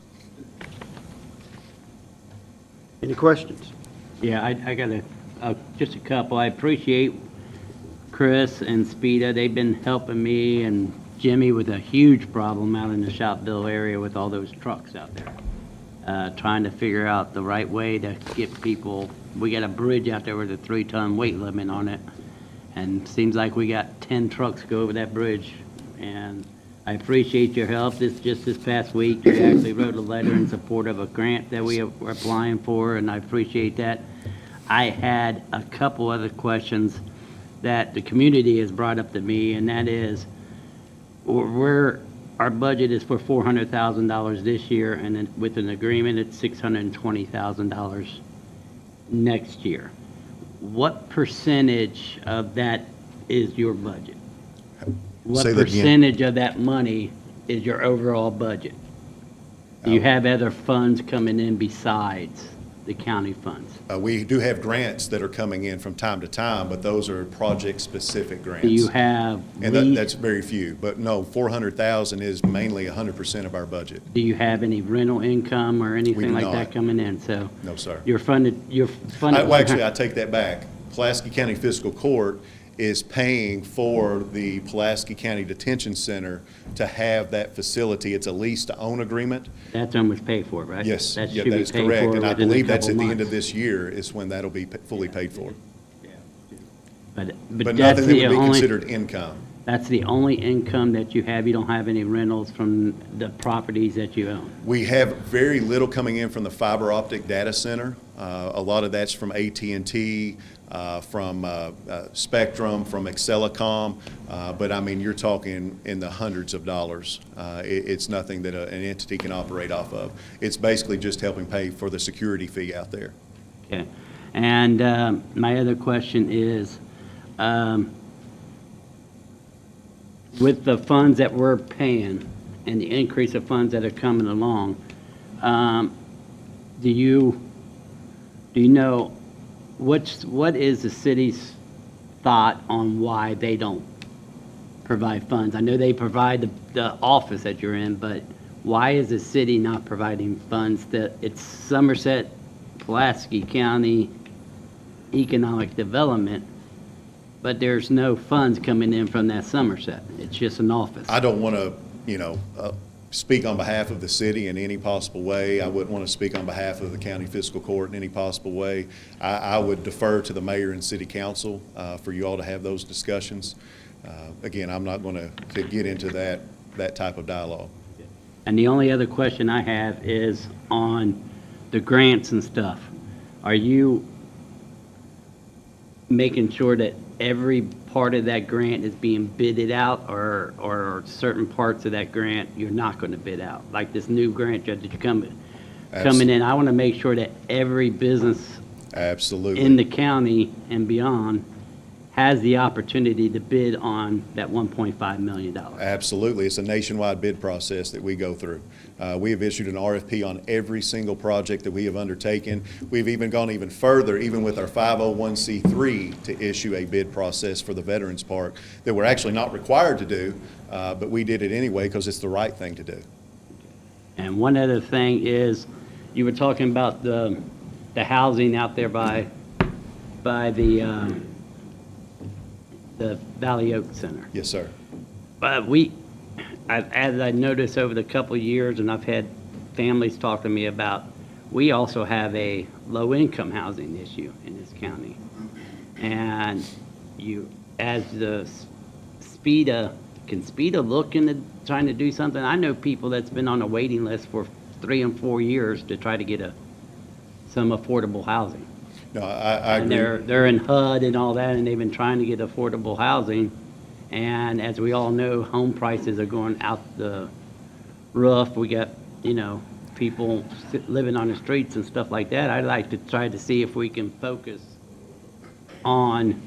Any questions? Yeah, I got just a couple. I appreciate Chris and Speeda. They've been helping me and Jimmy with a huge problem out in the Shopville area with all those trucks out there. Trying to figure out the right way to get people. We got a bridge out there with a 3-ton weight limit on it, and seems like we got 10 trucks go over that bridge. And I appreciate your help. Just this past week, you actually wrote a letter in support of a grant that we are applying for, and I appreciate that. I had a couple other questions that the community has brought up to me, and that is, our budget is for $400,000 this year, and then with an agreement, it's $620,000 next year. What percentage of that is your budget? What Say that again. percentage of that money is your overall budget? Do you have other funds coming in besides the county funds? We do have grants that are coming in from time to time, but those are project-specific grants. Do you have And that's very few, but no, 400,000 is mainly 100% of our budget. do you have any rental income or anything do like not. that coming in? So No, sir. you're funded. Well, actually, I take that back. Pulaski County Fiscal Court is paying for the Pulaski County Detention Center to have that facility. It's a lease-to-own agreement. That's almost paid for, right? Yes, That yeah, should that be is paid correct, for and I within a believe that's at couple the end of months. this year is when that'll be fully paid for. But But that's nothing that the would be only, considered income. that's the only income that you have. You don't have any rentals from the properties that you own. We have very little coming in from the fiber optic data center. A lot of that's from AT&T, from Spectrum, from Excelicom, but I mean, you're talking in the hundreds of dollars. It's nothing that an entity can operate off of. It's basically just helping pay for the security fee out there. Okay. And my other question is, with the funds that we're paying and the increase of funds that are coming along, do you know what is the city's thought on why they don't provide funds? I know they provide the office that you're in, but why is the city not providing funds? That it's Somerset, Pulaski County Economic Development, but there's no funds coming in from that Somerset. It's just an office. I don't want to, speak on behalf of the city in any possible way. I wouldn't want to speak on behalf of the county fiscal court in any possible way. I would defer to the mayor and city council for you all to have those discussions. Again, I'm not going to get into that type of dialogue. And the only other question I have is on the grants and stuff. Are you making sure that every part of that grant is being bidded out, or certain parts of that grant you're not going to bid out? Like this new grant that you're coming in, I want to make sure that every business Absolutely. in the county and beyond has the opportunity to bid on that $1.5 million. Absolutely. It's a nationwide bid process that we go through. We have issued an RFP on every single project that we have undertaken. We've even gone even further, even with our 501c3, to issue a bid process for the Veterans Park that we're actually not required to do, but we did it anyway because it's the right thing to do. And one other thing is, you were talking about the housing out there by the Valley Oak Center. Yes, sir. But as I noticed over the couple of years, and I've had families talk to me about, we also have a low-income housing issue in this county. And as the can SPEDA look into trying to do something? I know people that's been on a waiting list for 3 and 4 years to try to get some affordable housing. No, I And agree. they're in HUD and all that, and they've been trying to get affordable housing. And as we all know, home prices are going out the roof. We got, people living on the streets and stuff like that. I'd like to try to see if we can focus on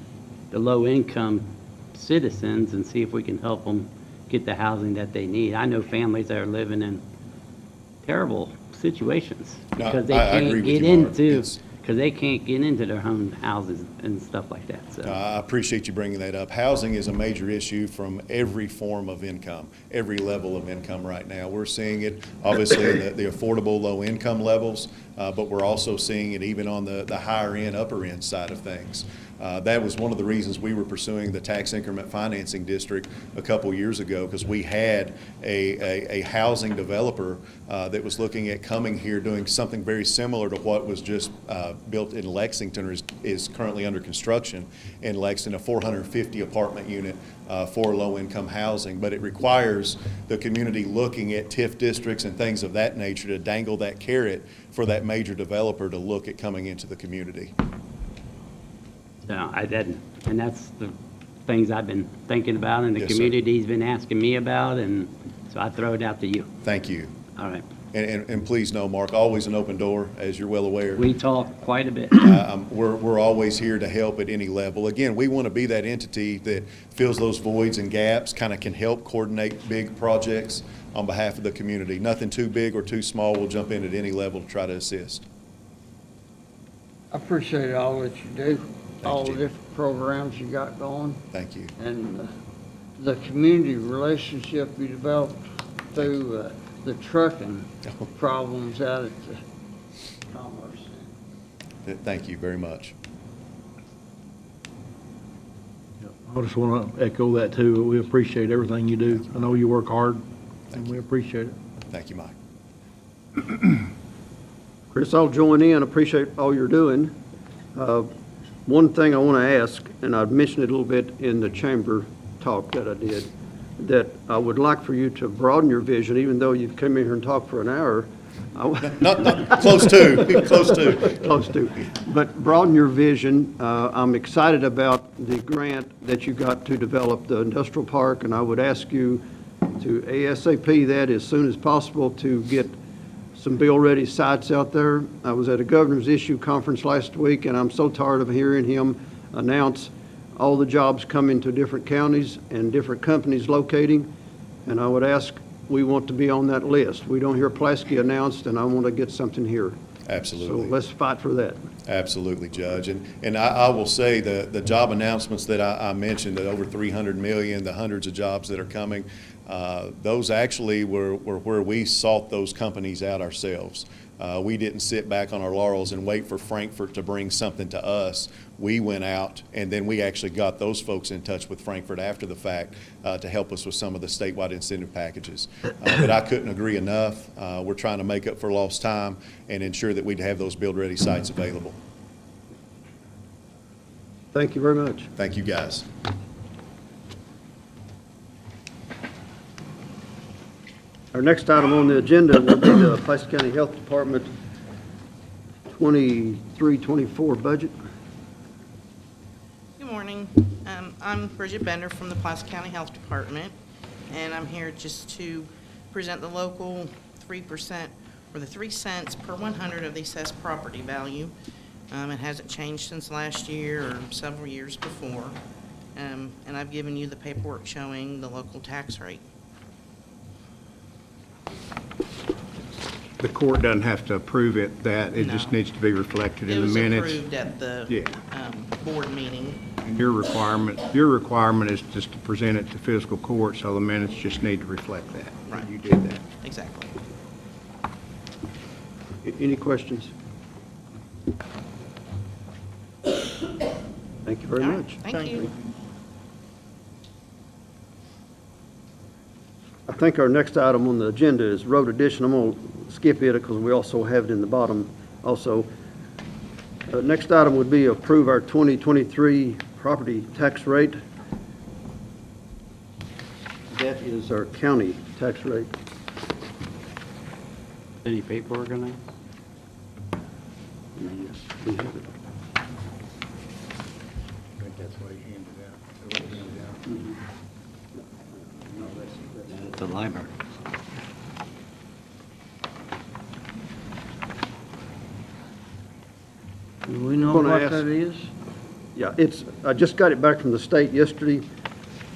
the low-income citizens and see if we can help them get the housing that they need. I know families that are living in terrible situations No, because I agree with you, Mark. because they can't get into their own houses and stuff like that. So I appreciate you bringing that up. Housing is a major issue from every form of income, every level of income right now. We're seeing it obviously in the affordable low-income levels, but we're also seeing it even on the higher-end, upper-end side of things. That was one of the reasons we were pursuing the tax increment financing district a couple years ago, because we had a housing developer that was looking at coming here doing something very similar to what was just built in Lexington, or is currently under construction in Lexington, a 450 apartment unit for low-income housing. But it requires the community looking at TIF districts and things of that nature to dangle that carrot for that major developer to look at coming into the community. No, and that's the things I've been thinking about, and the Yes, sir. community's been asking me about, and so I throw it out to you. Thank you. All right. And please know, Mark, always an open door, as you're well aware. We talk quite a bit. We're always here to help at any level. Again, we want to be that entity that fills those voids and gaps, kind of can help coordinate big projects on behalf of the community. Nothing too big or too small. We'll jump in at any level to try to assist. I appreciate all that you do, all the Jim. different programs you got going, Thank you. and the community relationship you developed through the trucking problems out at the Commerce Center. Thank you very much. I just want to echo that too. We appreciate everything you do. I know you work hard, and we appreciate it. Thank you, Mike. Chris, I'll join in. Appreciate all you're doing. One thing I want to ask, and I've mentioned it a little bit in the chamber talk that I did, that I would like for you to broaden your vision, even though you've come in here and talked for an hour. Not close to, close to. Close to. But broaden your vision. I'm excited about the grant that you got to develop the industrial park, and I would ask you to ASAP that as soon as possible to get some bill-ready sites out there. I was at a governor's issue conference last week, and I'm so tired of hearing him announce all the jobs coming to different counties and different companies locating. And I would ask, we want to be on that list. We don't hear Pulaski announced, and I want to get something here. Absolutely. So let's fight for that. Absolutely, Judge. And I will say the job announcements that I mentioned, that over 300 million, the hundreds of jobs that are coming, those actually were where we sought those companies out ourselves. We didn't sit back on our laurels and wait for Frankfurt to bring something to us. We went out, and then we actually got those folks in touch with Frankfurt after the fact to help us with some of the statewide incentive packages. But I couldn't agree enough. We're trying to make up for lost time and ensure that we'd have those build-ready sites available. Thank you very much. Thank you, guys. Our next item on the agenda will be the Pulaski County Health Department 23-24 budget. Good morning. I'm Bridget Bender from the Pulaski County Health Department, and I'm here just to present the local 3%, or the 3 cents per 100 of the assessed property value. It hasn't changed since last year or several years before. And I've given you the paperwork showing the local tax rate. The court doesn't have to approve it, it just No. needs to be reflected It in the was minutes. approved at the Yeah. board meeting. And your requirement is just to present it to fiscal court, so the minutes just need to reflect that. Right. You did that. Exactly. Any questions? Thank you very All right, much. thank you. I think our next item on the agenda is road addition. I'm going to skip it because we also have it in the bottom also. Next item would be approve our 2023 property tax rate. That is our county tax rate. Any paperwork on that? Yes, we have it. I think that's what he handed out. That's what he handed out. It's a library. Do we know Gonna what ask- that is? Yeah, I just got it back from the state yesterday.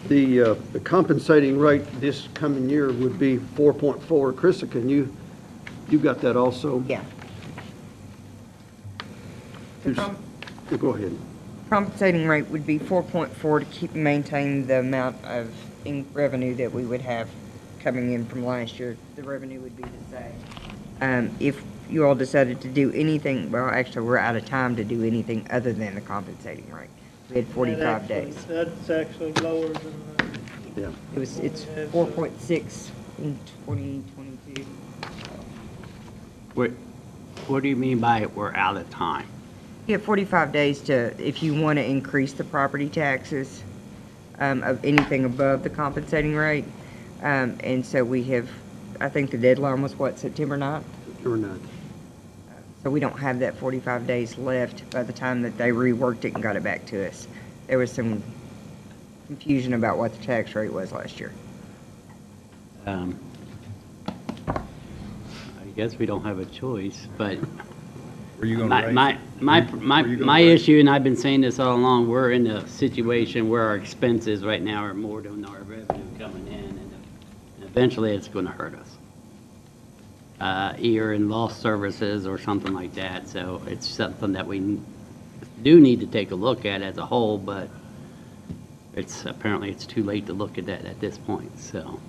The compensating rate this coming year would be 4.4. Krista, you got that also? Yeah. Go ahead. Compensating rate would be 4.4 to keep and maintain the amount of revenue that we would have coming in from last year. The revenue would be the same. If you all decided to do anything, well, actually, we're out of time to do anything other than the compensating rate. We had 45 days. That's actually lower than Yeah. It's 4.6 in 2022. What do you mean by we're out of time? You have 45 days to, if you want to increase the property taxes of anything above the compensating rate. And so we have, I think the deadline was what, September 9th? Or not? So we don't have that 45 days left by the time that they reworked it and got it back to us. There was some confusion about what the tax rate was last year. I guess we don't have a choice, but Were you going to my, raise? my, Were my, you gonna my raise? issue, and I've been saying this all along, we're in a situation where our expenses right now are more than our revenue coming in, and eventually it's gonna hurt us. Either in lost services or something like that, so it's something that we do need to take a look at as a whole, but apparently it's too late to look at that at this point, so.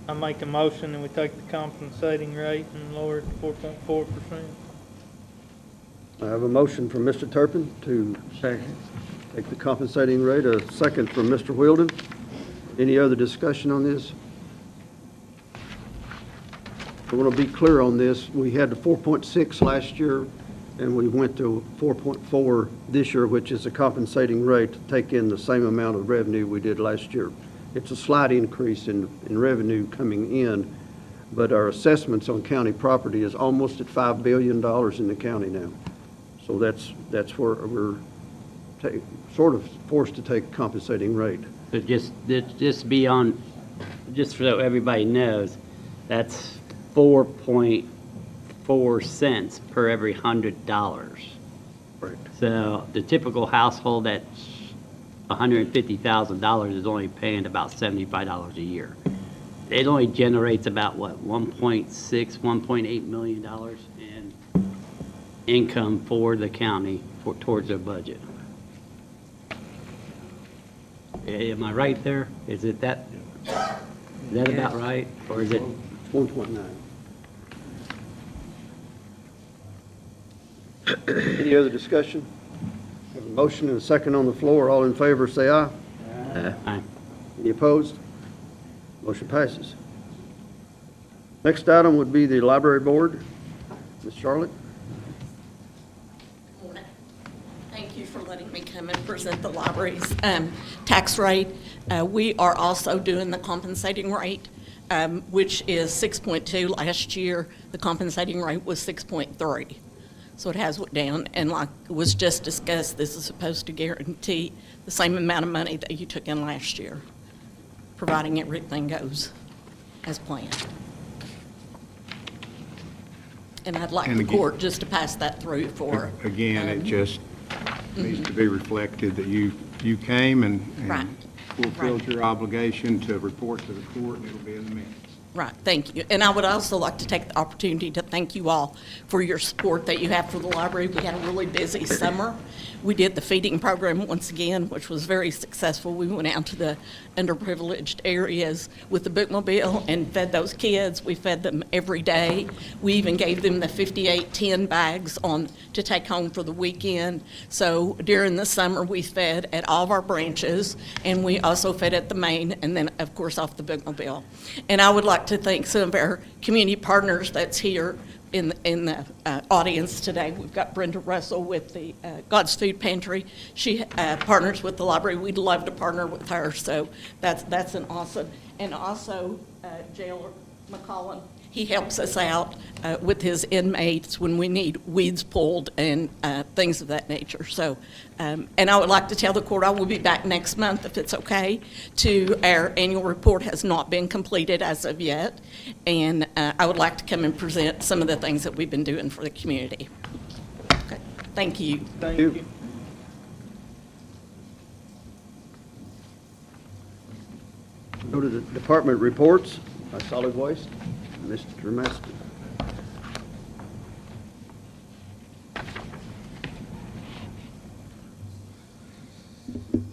I make a motion and we take the compensating rate and lower it to 4.4%. I have a motion from Mr. Turpin to Second. take the compensating rate, a second from Mr. Wheeldon. Any other discussion on this? I want to be clear on this. We had the 4.6 last year, and we went to 4.4 this year, which is a compensating rate to take in the same amount of revenue we did last year. It's a slight increase in revenue coming in, but our assessments on county property is almost at $5 billion in the county now. So that's where we're sort of forced to take a compensating rate. So just be on, just so everybody knows, that's 4.4 cents per every $100. Right. So the typical household that's $150,000 is only paying about $75 a year. It only generates about, what, $1.6, $1.8 million in income for the county towards their budget. Am I right there? Is that about right? Or is it? 1.9. Any other discussion? Have a motion and a second on the floor. All in favor, say aye. Aye. Any opposed? Motion passes. Next item would be the library board. Ms. Charlotte? Thank you for letting me come and present the library's tax rate. We are also doing the compensating rate, which is 6.2. Last year, the compensating rate was 6.3. So it has went down, and like was just discussed, this is supposed to guarantee the same amount of money that you took in last year, providing everything goes as planned. And I'd like And the again- court just to pass that through for. Again, it just needs to be reflected that you came and Right. fulfilled your obligation to report to the court, and it'll be in the minutes. Right, thank you. And I would also like to take the opportunity to thank you all for your support that you have for the library. We had a really busy summer. We did the feeding program once again, which was very successful. We went out to the underprivileged areas with the bookmobile and fed those kids. We fed them every day. We even gave them the 5810 bags to take home for the weekend. So during the summer, we fed at all of our branches, and we also fed at the main, and then, of course, off the bookmobile. And I would like to thank some of our community partners that's here in the audience today. We've got Brenda Russell with the God's Food Pantry. She partners with the library. We'd love to partner with her, so that's an awesome. And also Jailer McCollum, he helps us out with his inmates when we need weeds pulled and things of that nature. So, and I would like to tell the court I will be back next month, if it's okay, our annual report has not been completed as of yet, and I would like to come and present some of the things that we've been doing for the community. Okay, thank you. Thank you. Go to the department reports by solid waste. Mr. Master.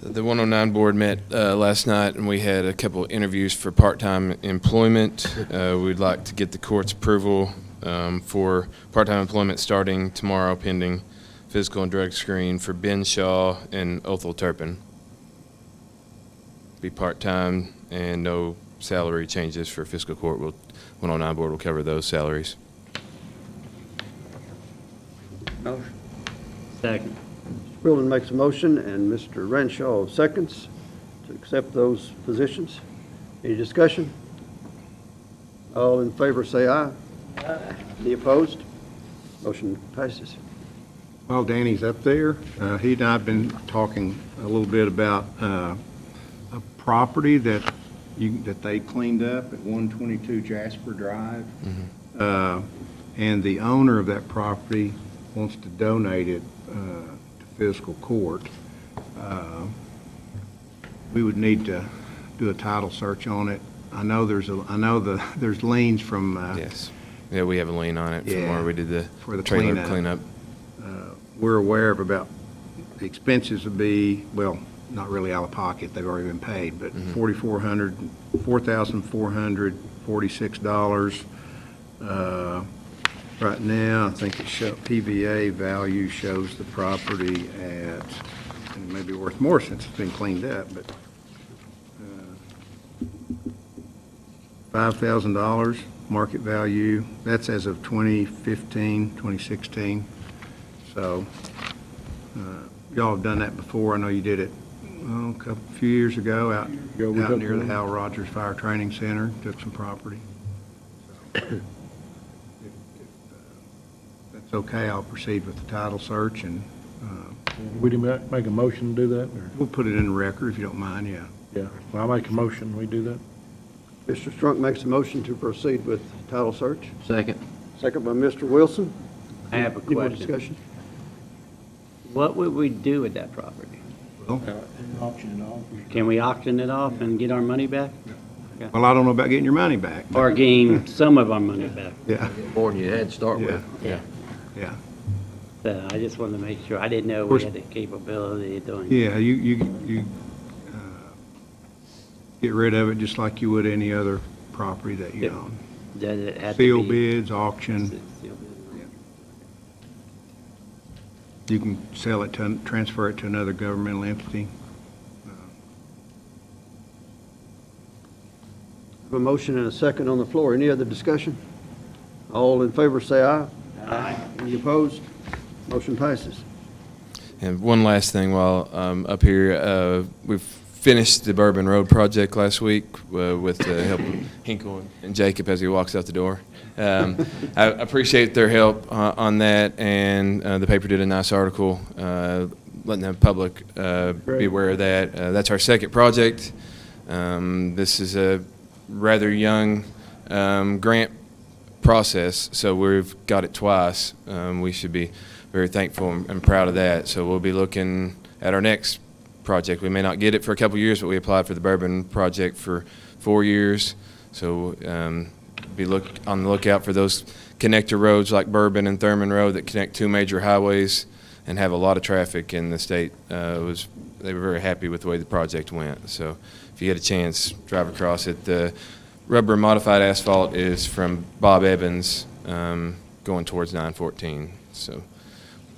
The 109 board met last night, and we had a couple of interviews for part-time employment. We'd like to get the court's approval for part-time employment starting tomorrow, pending physical and drug screen for Ben Shaw and Othel Turpin. Be part-time and no salary changes for fiscal court. 109 board will cover those salaries. Motion. Second. Mr. Wheeldon makes a motion, and Mr. Renshaw seconds to accept those positions. Any discussion? All in favor say aye. Aye. Any opposed? Motion passes. While Danny's up there, he and I have been talking a little bit about a property that they cleaned up at 122 Jasper Drive. And the owner of that property wants to donate it to fiscal court. We would need to do a title search on it. I know there's liens from. Yes. Yeah, we have a lien on it from Yeah, where we did the for the trailer cleanup. cleanup. We're aware of about, the expenses would be, well, not really out of pocket, they've already been paid, but $4,446. Right now, I think PVA value shows the property at, and it may be worth more since it's been cleaned up, but $5,000 market value. That's as of 2015, 2016. So y'all have done that before. I know you did it a few years ago out near the Hal Rogers Fire Training Center, took some property. So, if that's okay, I'll proceed with the title search, and We didn't make a motion to do that, or? we'll put it in the record if you don't mind, yeah. Yeah, well, I make a motion, we do that. Mr. Strunk makes a motion to proceed with title search. Second. Second by Mr. Wilson. I have a Any more question. discussion? What would we do with that property? Auction it off. Can we auction it off and get our money back? Well, I don't know about getting your money back. Or gain some of our money back? Yeah, More than you had to start with. Yeah. yeah. So I just wanted to make sure. I didn't know we had the capability of doing it. Yeah, you get rid of it just like you would any other property that you Yep. own. Does it have to Seal be? bids, auction, Seal bid. you can sell it to, transfer it to another governmental entity. Have a motion and a second on the floor. Any other discussion? All in favor say aye. Aye. Any opposed? Motion passes. And one last thing while I'm up here, we've finished the Bourbon Road project last week with the help of Hinkle and Jacob as he walks out the door. I appreciate their help on that, and the paper did a nice article letting the public be aware of that. That's our second project. This is a rather young grant process, so we've got it twice. We should be very thankful and proud of that. So we'll be looking at our next project. We may not get it for a couple years, but we applied for the Bourbon project for 4 years. So be on the lookout for those connector roads like Bourbon and Thurman Road that connect two major highways and have a lot of traffic in the state. They were very happy with the way the project went. So if you get a chance, drive across it. The rubber modified asphalt is from Bob Evans going towards 914. So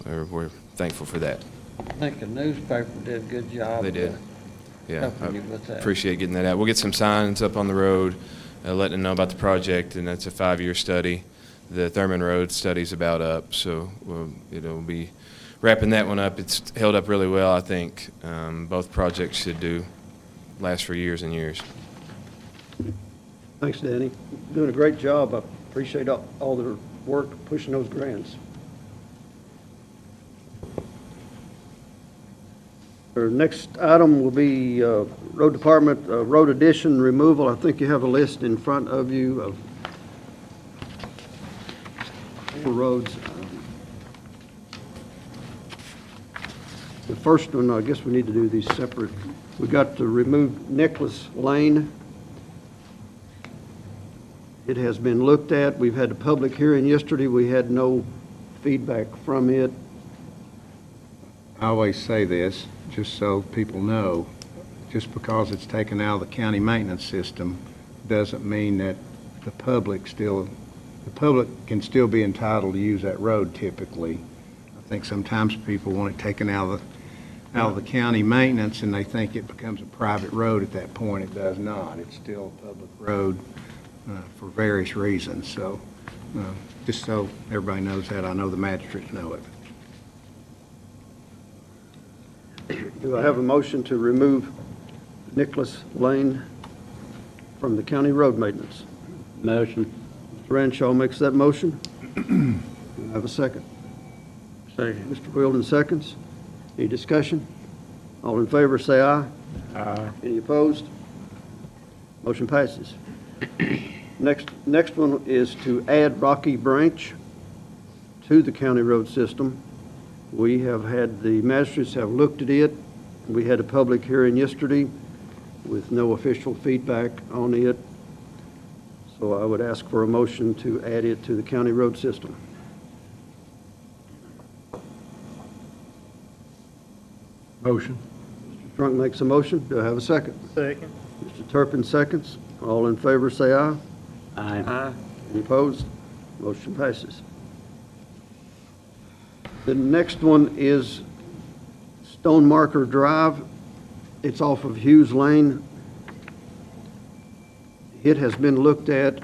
we're thankful for that. I think the newspaper did a good job. They did. Yeah, helping you with I that. appreciate getting that out. We'll get some signs up on the road, letting them know about the project, and that's a 5-year study. The Thurman Road study's about up, so it'll be wrapping that one up. It's held up really well, I think. Both projects should last for years and years. Thanks, Danny. Doing a great job. I appreciate all their work pushing those grants. Our next item will be Road Department road addition removal. I think you have a list in front of you of 4 roads. The first one, I guess we need to do these separate. We got to remove Nicholas Lane. It has been looked at. We've had a public hearing yesterday. We had no feedback from it. I always say this, just so people know, just because it's taken out of the county maintenance system doesn't mean that the public can still be entitled to use that road typically. I think sometimes people want it taken out of the county maintenance and they think it becomes a private road at that point. It does not. It's still a public road for various reasons. So just so everybody knows that, I know the magistrates know it. Do I have a motion to remove Nicholas Lane from the county road maintenance? Motion. Mr. Renshaw makes that motion. Do I have a second? Second. Mr. Wheeldon seconds. Any discussion? All in favor, say aye. Aye. Any opposed? Motion passes. Next one is to add Rocky Branch to the county road system. We have had, the magistrates have looked at it. We had a public hearing yesterday with no official feedback on it. So I would ask for a motion to add it to the county road system. Motion. Mr. Trunk makes a motion. Do I have a second? Second. Mr. Turpin seconds. All in favor, say aye. Aye. Aye. Any opposed? Motion passes. The next one is Stone Marker Drive. It's off of Hughes Lane. It has been looked at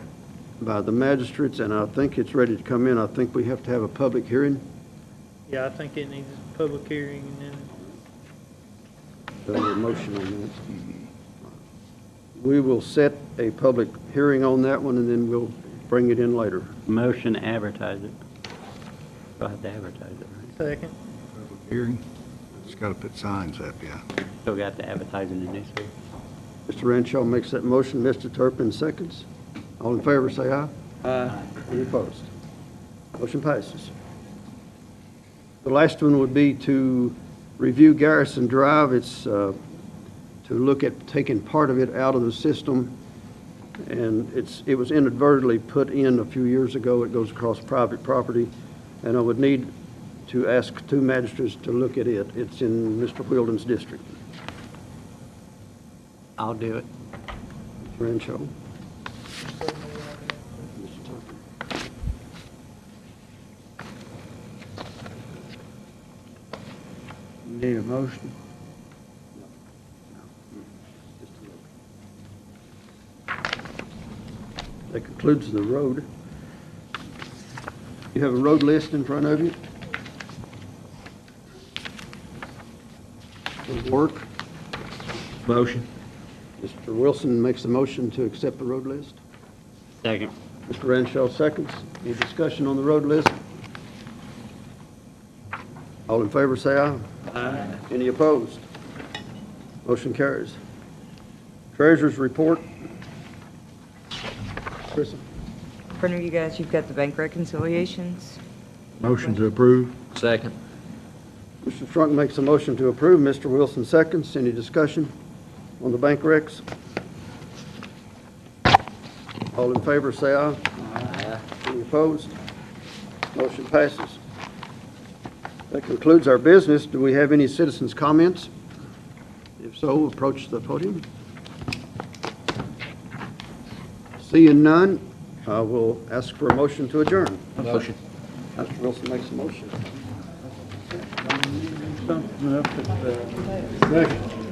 by the magistrates, and I think it's ready to come in. I think we have to have a public hearing. Yeah, I think it needs a public hearing and then Do I have a motion on that? We will set a public hearing on that one, and then we'll bring it in later. Motion to advertise it. We'll have to advertise it, right? second. Hearing, just got to put signs up, yeah. Still got to advertise in the newspaper. Mr. Renshaw makes that motion. Mr. Turpin seconds. All in favor, say aye. Aye. Any opposed? Motion passes. The last one would be to review Garrison Drive. It's to look at taking part of it out of the system. And it was inadvertently put in a few years ago. It goes across private property. And I would need to ask 2 magistrates to look at it. It's in Mr. Wheeldon's district. I'll do it. Mr. Renshaw. Mr. Turpin. Need a motion? That concludes the road. You have a road list in front of you? Does it work? Motion. Mr. Wilson makes the motion to accept the road list. Second. Mr. Renshaw seconds. Any discussion on the road list? All in favor, say aye. Aye. Any opposed? Motion carries. Treasurer's report. Chris? front of you guys, you've got the bank reconciliations. Motion to approve. Second. Mr. Strunk makes a motion to approve. Mr. Wilson seconds. Any discussion on the bank recs? All in favor, say aye. Aye. Any opposed? Motion passes. That concludes our business. Do we have any citizens' comments? If so, approach the podium. Seeing none, I will ask for a motion to adjourn. Motion. Mr. Wilson makes a motion. Second.